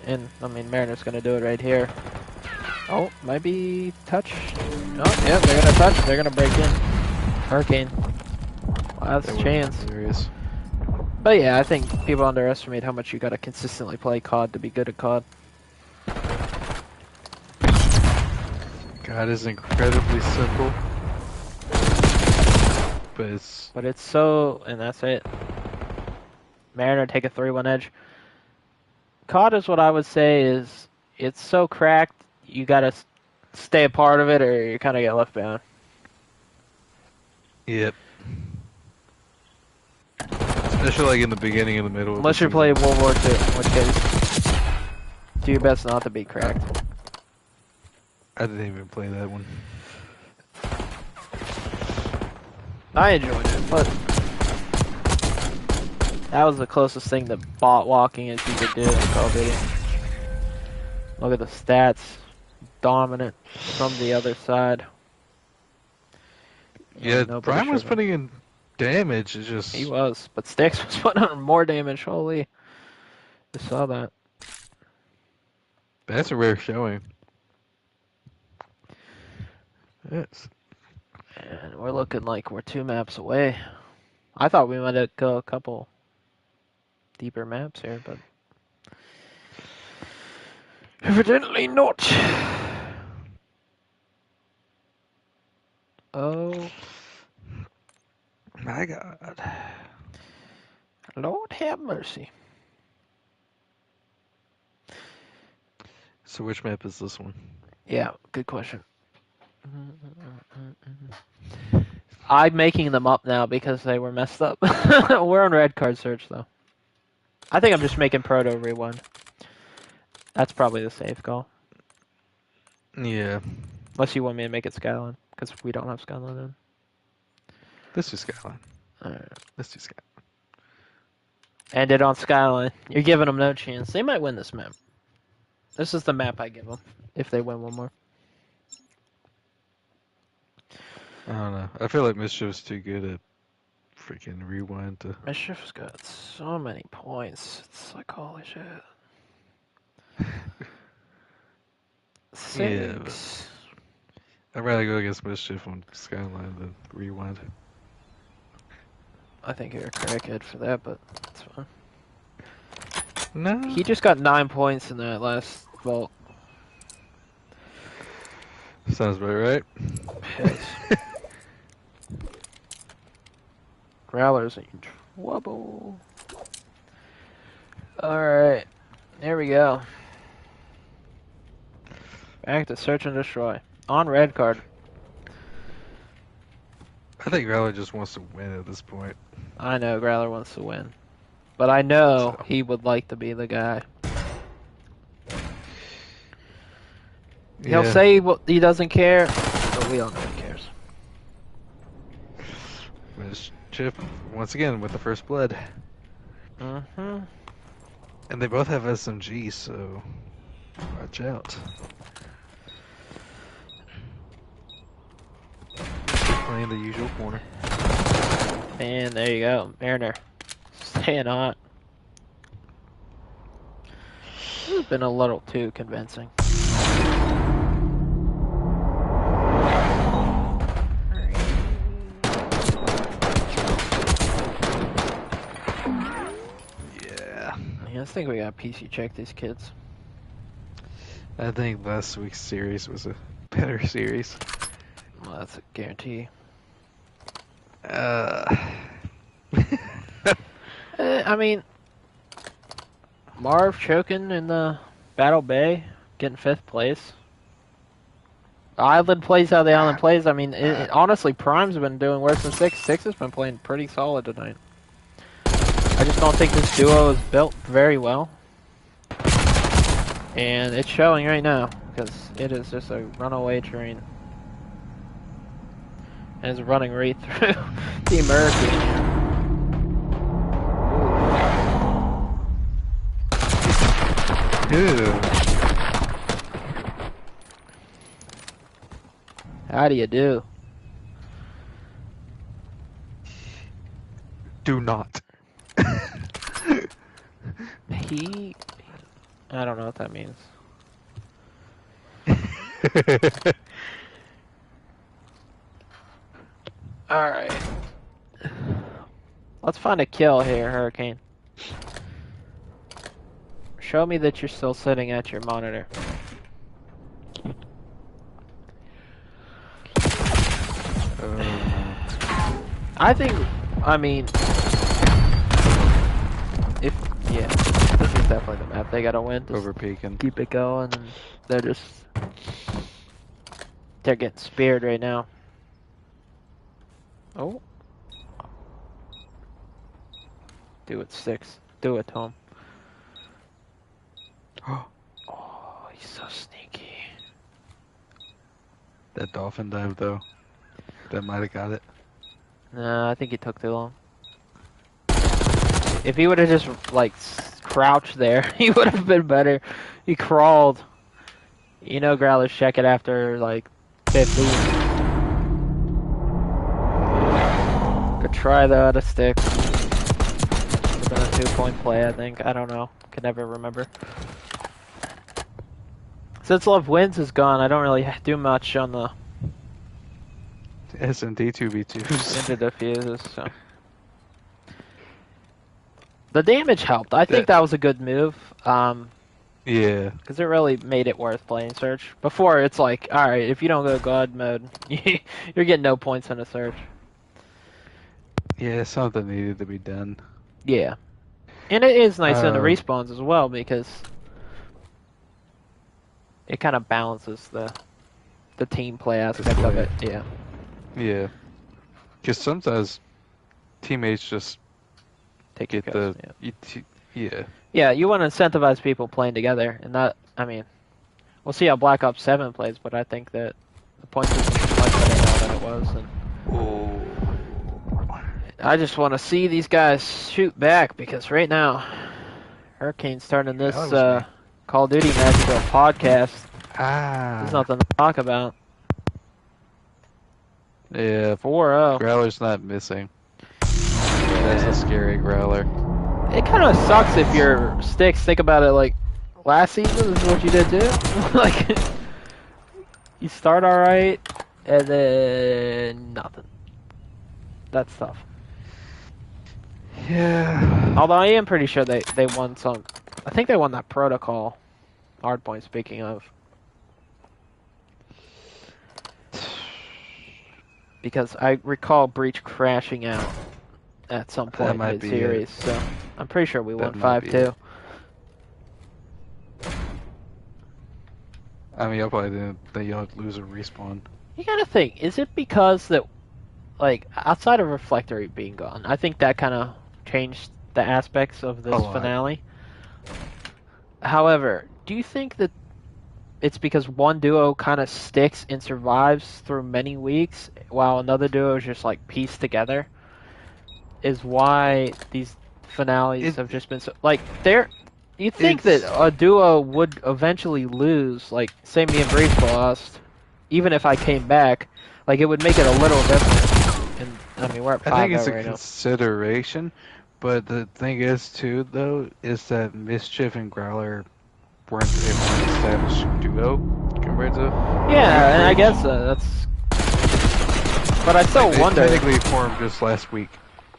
and I mean, Mariner's gonna do it right here. Oh, might be touch. Oh, yeah, they're gonna touch. They're gonna break in. Hurricane. Last chance. Hilarious. But yeah, I think people underestimate how much you gotta consistently play COD to be good at COD. God is incredibly simple. But it's so, and that's it. Mariner take a 3-1 edge. COD is what I would say is, it's so cracked, you gotta stay a part of it or you kind of get left behind. Yep. Especially like in the beginning and the middle. Unless you're playing World War II, in which case, do your best not to be cracked. I didn't even play that one. I enjoyed it, but that was the closest thing to bot walking as you could do in Call of Duty. Look at the stats. Dominant from the other side. Yeah, nobody Prime was should have. putting in damage. It's just He was, but Styx was putting on more damage. Holy, I saw that. that's a rare showing. Yes. And we're looking like we're 2 maps away. I thought we might go a couple deeper maps here, but evidently not. Oh My God. Lord have mercy. So which map is this one? Yeah, good question. I'm making them up now because they were messed up. We're on red card search though. I think I'm just making Proto Rewind. That's probably the safe call. Yeah. Unless you want me to make it Skyline, because we don't have Skyline then. Let's do Skyline. Alright. Let's do Skyline. End it on Skyline. You're giving them no chance. They might win this map. This is the map I give them, if they win one more. I don't know. I feel like Mischief's too good at freaking rewind to. Mischief's got so many points. It's like, holy shit. 6. Yeah, I'd rather go against Mischief on Skyline than rewind. I think you're a crackhead for that, but it's fine. No. He just got 9 points in that last vault. Sounds about right. Growler's in trouble. Alright. There we go. Back to search and destroy. On red card. I think Growler just wants to win at this point. I know Growler wants to win. But I know So. he would like to be the guy. He'll Yeah. say he doesn't care, but we don't really care. Chip, once again, with the first blood. Mm-hmm. And they both have SMGs, so watch out. Playing the usual corner. And there you go, Mariner. Staying hot. This has been a little too convincing. Yeah. Yeah, I think we got PC check these kids. I think last week's series was a better series. Well, that's a guarantee. I mean, Marv choking in the Battle Bay, getting 5th place. Island plays how the Island plays. I mean, honestly, Prime's been doing worse than 6. 6 has been playing pretty solid tonight. I just don't think this duo is built very well. And it's showing right now, because it is just a runaway train. And it's running right through Team Hurricane here. Ew. How do you do? Do not. I don't know what that means. Alright. Let's find a kill here, Hurricane. Show me that you're still sitting at your monitor. I think, I mean, yeah, this is definitely the map they gotta win. Just Over peeking. keep it going, and they're getting speared right now. Oh. Do it, 6. Do it, Tom. Oh, he's so sneaky. That dolphin dive, though. That might have got it. Nah, I think he took too long. If he would have just, like, crouched there, he would have been better. He crawled. You know Growlers check it after, like, 50. Could try that out of sticks. Would have been a 2-point play, I think. I don't know. Can never remember. Since Love Wins is gone, I don't really do much on the SMD 2v2s. into diffuses, so. The damage helped. I think that was a good move. Yeah. Because it really made it worth playing Search. Before, it's like, alright, if you don't go God mode, you're getting no points in a Search. Yeah, something needed to be done. Yeah. And it is nice in the respawns as well, because it kind of balances the team play aspect of it. Yeah. Yeah. Because sometimes teammates just Take get your the... kills, Yeah. Yeah, you want to incentivize people playing together, and that, I mean, we'll see how Black Ops 7 plays, but I think that the point system is much better now than it was. And I just want to see these guys shoot back, because right now, Hurricane's turning this Call of Duty match into a podcast. There's nothing to talk about. Yeah, 4-0. Growler's not missing. That's a scary Growler. It kind of sucks if your sticks think about it like last season. This is what you did too. Like you start all right and then nothing. That's tough. Yeah. Although I am pretty sure they won some. I think they won that protocol hardpoint. Speaking of, because I recall Breach crashing out at some point in the series, so I'm pretty sure we won 5-2. I mean, y'all probably didn't think y'all lose a respawn. You gotta think, is it because that, like, outside of Reflectory being gone, I think that kind of changed the aspects of this finale. However, do you think that it's because one duo kind of sticks and survives through many weeks, while another duo is just, like, pieced together? is why these finales It- have just been so like they're. You think that It's- a duo would eventually lose, like say me and Breach lost, even if I came back, like it would make it a little different. And I mean we're at I think 5-0 it's a right now. consideration, but the thing is too though is that Mischief and Growler weren't a more established duo compared to Yeah, and I Breach. guess that's. But I still They wonder. technically formed just last week,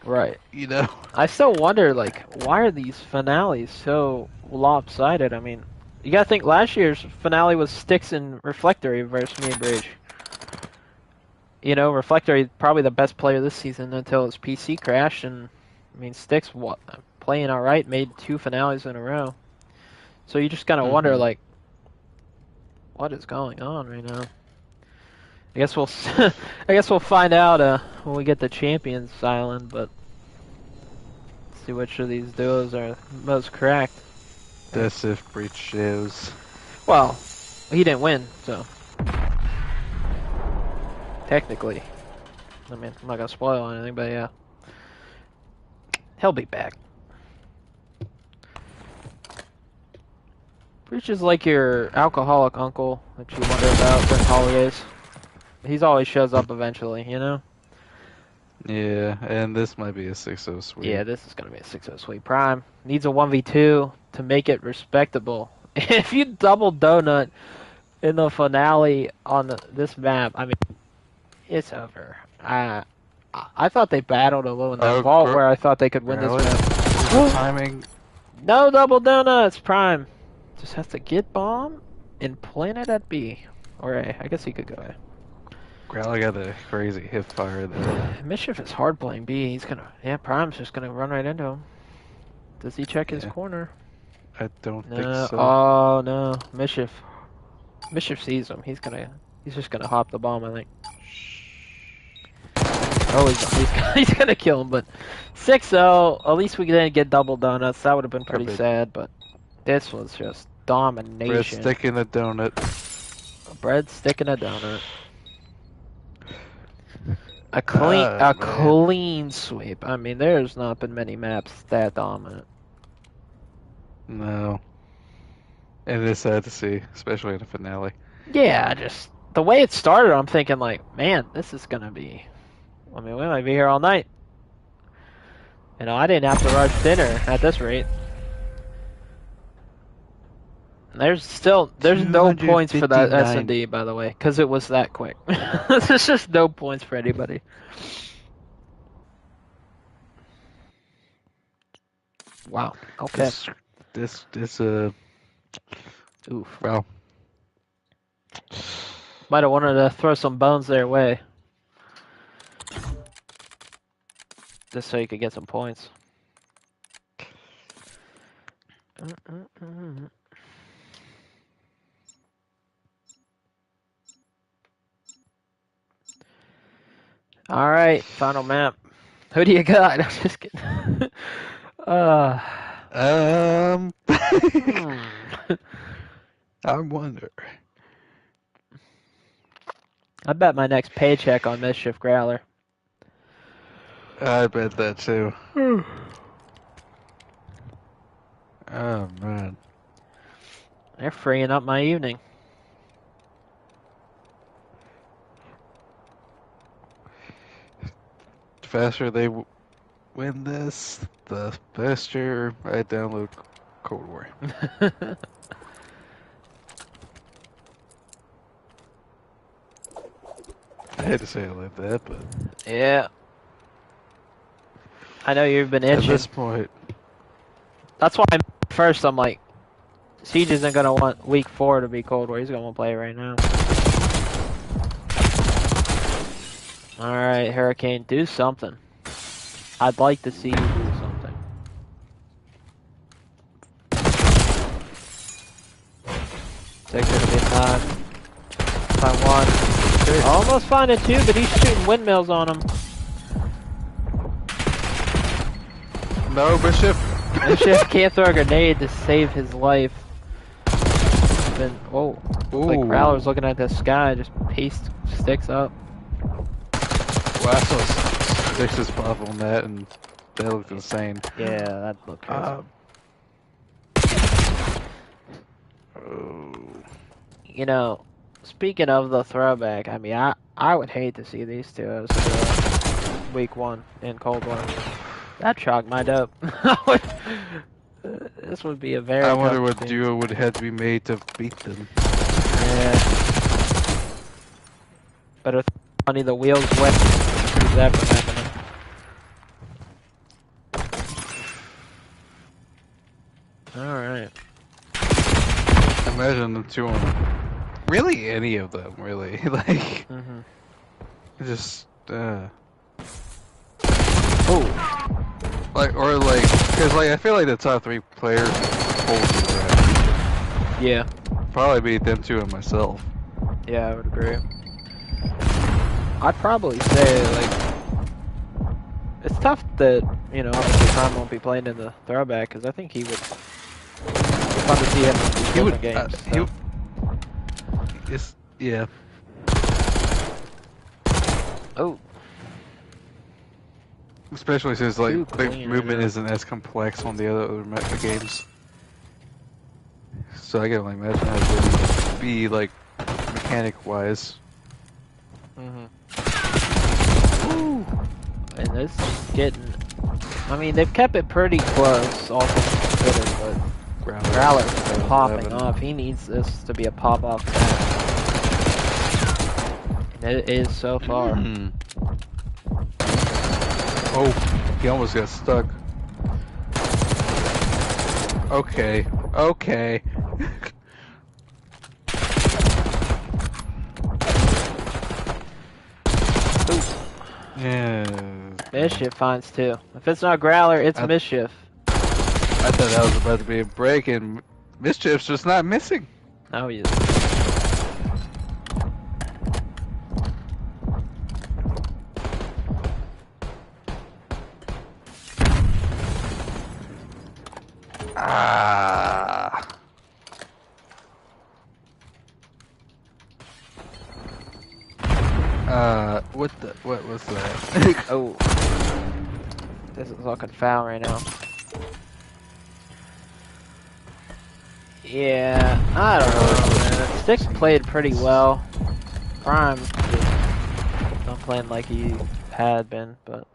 Right. you know. I still wonder, like, why are these finales so lopsided? I mean, you gotta think last year's finale was Styx and Reflectory versus me and Bridge. You know, Reflectory probably the best player this season until his PC crashed, and I mean, Styx playing all right, made 2 finales in a row. So you just kind of wonder, Mhm. like, what is going on right now? I guess we'll, I guess we'll find out when we get the Champions Island, but. See which of these duos are most cracked. That's if Breach shows. Well, he didn't win, so technically, I mean, I'm not gonna spoil anything, but yeah, he'll be back. Breach is like your alcoholic uncle that you wonder about during holidays. He's always shows up eventually, you know. Yeah, and this might be a 6-0 sweep. Yeah, this is gonna be a 6-0 sweep. Prime needs a 1v2 to make it respectable. If you double donut in the finale on this map, I mean, it's over. I thought they battled a little in that vault where I thought they could win this Really? map. The timing. No double donuts, Prime. Just has to get bomb and plant it at B. Or A. I guess he could go A. Growler got a crazy hip fire there. Mischief is hard playing B. He's gonna. Yeah, Prime's just gonna run right into him. Does he check his Yeah. corner? I don't No. think so. Oh no, Mischief. Mischief sees him. He's just gonna hop the bomb. I think. Oh, he's gonna kill him. But 6-0. At least we didn't get double donuts. That would have been pretty Garbage. sad. But this was just domination. Bread stick in a donut. Bread stick in a donut. A clean, Ah, a man. clean sweep. I mean, there's not been many maps that dominant. No. And it's sad to see, especially in the finale. Yeah, just the way it started, I'm thinking like, man, this is gonna be. I mean, we might be here all night. You know, I didn't have to rush dinner at this rate. There's no points for that 259. S&D, by the way, because it was that quick. There's just no points for anybody. Wow. Okay. This Oof. well, Might have wanted to throw some bones their way. Just so you could get some points. Alright, final map. Who do you got? I'm just kidding. I wonder. I bet my next paycheck on Mischief Growler. I bet that too. Oh man. They're freeing up my evening. The faster they win this, the faster I download Cold War. I hate to say it like that, but Yeah. I know you've been at itching. this point, That's why first I'm like, Siege isn't gonna want week 4 to be Cold War. He's gonna want to play it right now. Alright, Hurricane, do something. I'd like to see you do something. Six gonna be 5. Find 1. Almost finding 2, but he's shooting windmills on him. no Bishop. Mischief can't throw a grenade to save his life. Then, whoa. Like Ooh. Growler's looking at the sky, just paste sticks up. Well, I saw Six's pop on that, and That looked insane. Yeah, that looked crazy. Oh. You know, speaking of the throwback, I mean, I would hate to see these two as week 1 in Cold War. That chalked my dope. This would be a very I wonder tough what team. duo would have to be made to beat them. Yeah. Better funny the wheels wet. Keep that from happening. Alright. Imagine the two on. Really, any of them, really. Like, just, Oh. like, or like, because like, I feel like the top 3 players hold you Yeah. probably beat them two and myself. Yeah, I would agree. I'd probably say, like, it's tough that, you know, obviously Prime won't be playing in the throwback, because I think he would. It's fun to see him in these He would, different games. yeah. Oh. Especially since like Too the clean movement right now. isn't as complex on the other games. So I can only imagine how it would be like mechanic-wise. Ooh. And this is getting. I mean, they've kept it pretty close, all things considered, but Growler's popping off. He needs this to be a pop-off match. And it is so far. Oh, he almost got stuck. Okay, okay. Yeah. Mischief finds 2. If it's not Growler, it's Mischief. I thought that was about to be a break, and Mischief's just not missing. Oh, he is. Ah. What was that? Oh. This is looking foul right now. Yeah, I don't know, man. Sticks played pretty well. Prime just not playing like he had been, but...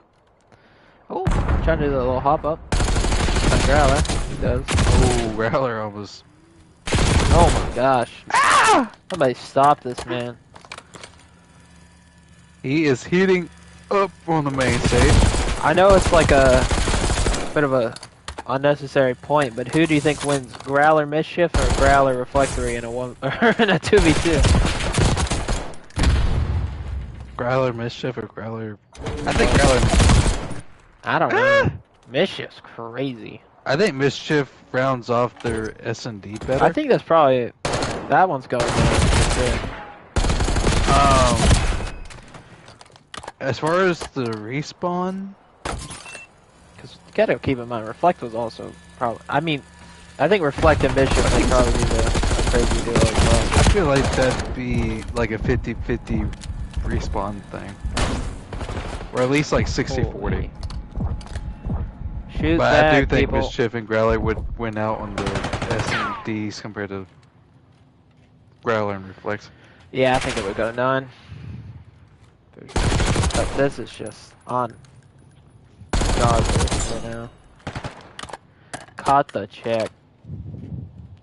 Oh, trying to do the little hop up. On Growler, he does. Oh, Growler almost... Oh my gosh. Ah! Somebody stop this man. He is heating up on the main stage. I know it's like a bit of a unnecessary point, but who do you think wins, Growler Mischief or Growler Reflectory in a one or in a 2v2? Growler Mischief or Growler? I think Growler. I don't know. Mischief's crazy. I think Mischief rounds off their S&D better. I think that's probably that one's going there. As far as the respawn, because you gotta keep in mind, Reflect was also probably. I mean, I think Reflect and Mischief would probably be a crazy duo as well. I feel like that'd be like a 50-50 respawn thing, or at least like 60-40. Shoot But back, I do think people. Mischief and Growler would win out on the S&Ds compared to Growler and Reflect. Yeah, I think it would go 9. But this is just on godless right now. Caught the check.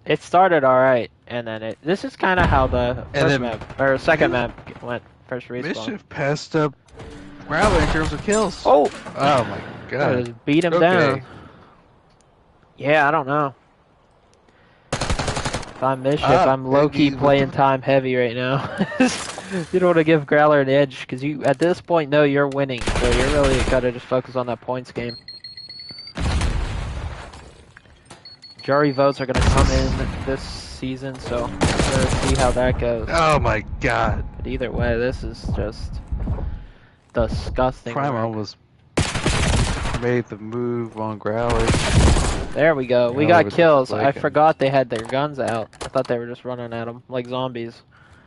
It started alright, and then this is kind of how the first map, or second map went. First respawn. Mischief passed up Growler in terms of kills. Oh! Oh my god. Just beat him down. Yeah, I don't know. If I'm Mischief, I'm low-key playing time heavy right now. You don't want to give Growler an edge, because you, at this point, know you're winning. So you're really gotta just focus on that points game. Jury votes are gonna come in this season, so we'll see how that goes. Oh my god. But either way, this is just disgusting. Prime almost made the move on Growler. There we go. We Growler got kills. like I forgot they had their guns out. I thought they were just running at them like zombies.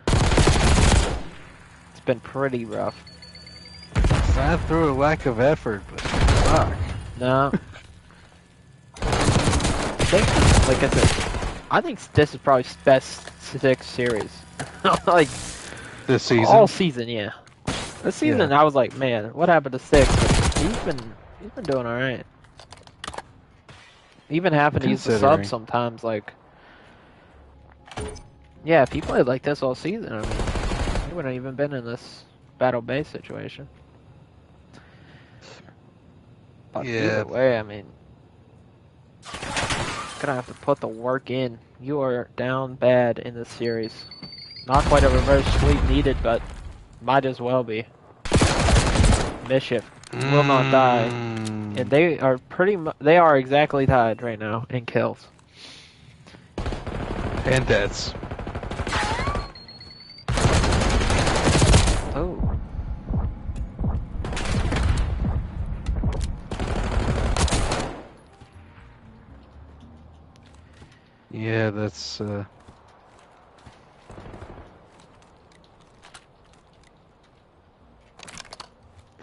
It's been pretty rough. Not through a lack of effort, but fuck. No. I think, like I said, I think this is probably best six series. Like This all season. season, yeah. This Yeah. season, I was like, man, what happened to six? But he's been doing all right. Even having to use the subs Considering. sometimes, like, yeah, if he played like this all season, I mean, he wouldn't have even been in this battle base situation. But either Yeah. way, I mean, gonna have to put the work in. You are down bad in this series. Not quite a reverse sweep needed, but might as well be. Mischief will not die, and they are they are exactly tied right now in kills. And deaths. Oh. Yeah, that's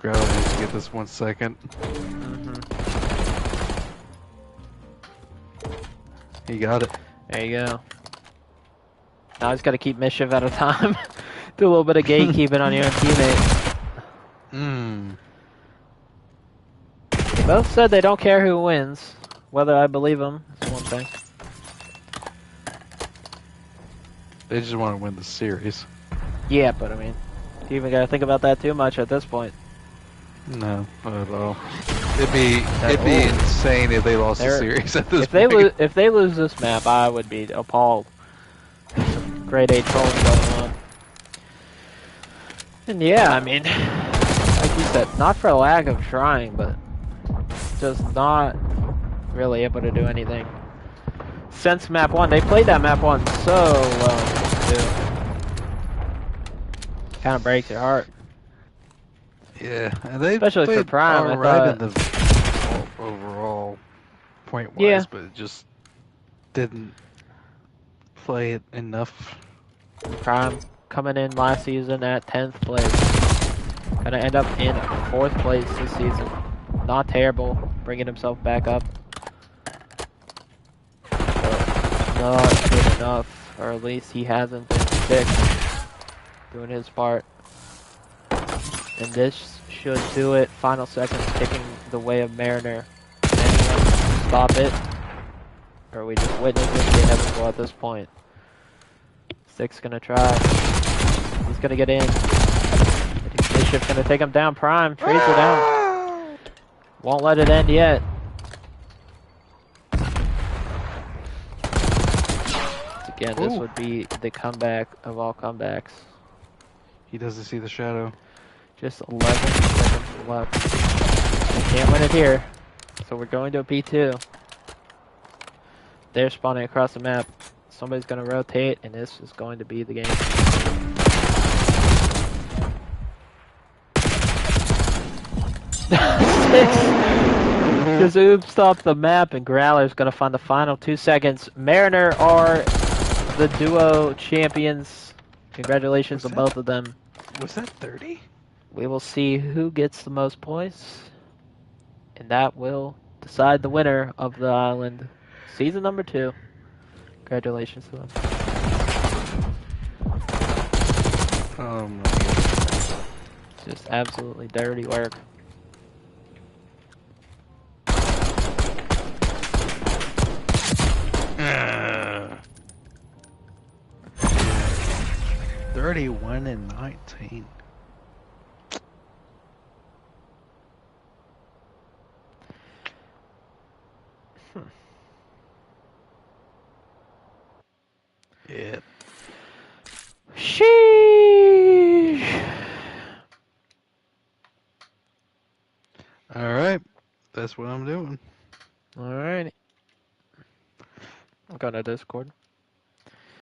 Growler needs to get this 1 second. He got it. There you go. Now he's got to keep Mischief at a time. Do a little bit of gatekeeping on your own teammate. They both said they don't care who wins. Whether I believe them is one thing. They just want to win the series. Yeah, but I mean, you even got to think about that too much at this point. No, not at all. It'd be insane if they lost the series at this point. If they lose this map, I would be appalled. Some grade 8 trolling going on. And yeah, I mean, like you said, not for lack of trying, but just not really able to do anything. Since map 1, they played that map 1 so well, too. Kind of breaks your heart. Yeah, and they Especially for played Prime, I alright in thought. the overall point-wise, Yeah. but it just didn't play it enough. Prime coming in last season at 10th place. Gonna end up in 4th place this season. Not terrible, bringing himself back up. But not good enough, or at least he hasn't been sick doing his part. And this should do it. Final seconds ticking the way of Mariner. Anyone stop it? Or are we just witnessing the inevitable at this point? Six gonna try. He's gonna get in. Bishop's gonna take him down. Prime. Tracer down. Won't let it end yet. Again, this would be the comeback of all comebacks. He doesn't see the shadow. Just 11 seconds left. We can't win it here. So we're going to a P2. They're spawning across the map. Somebody's going to rotate, and this is going to be the game. Just oopsed off the map, and Growler's going to find the final 2 seconds. Mariner are the duo champions. Congratulations to both of them. Was that 30? We will see who gets the most points, and that will decide the winner of the island. Season number 2. Congratulations to them. Oh my god. Just absolutely dirty work. Uh, 31 and 19. Yeah. Sheesh. Alright. That's what I'm doing. Alright. I'm going to Discord.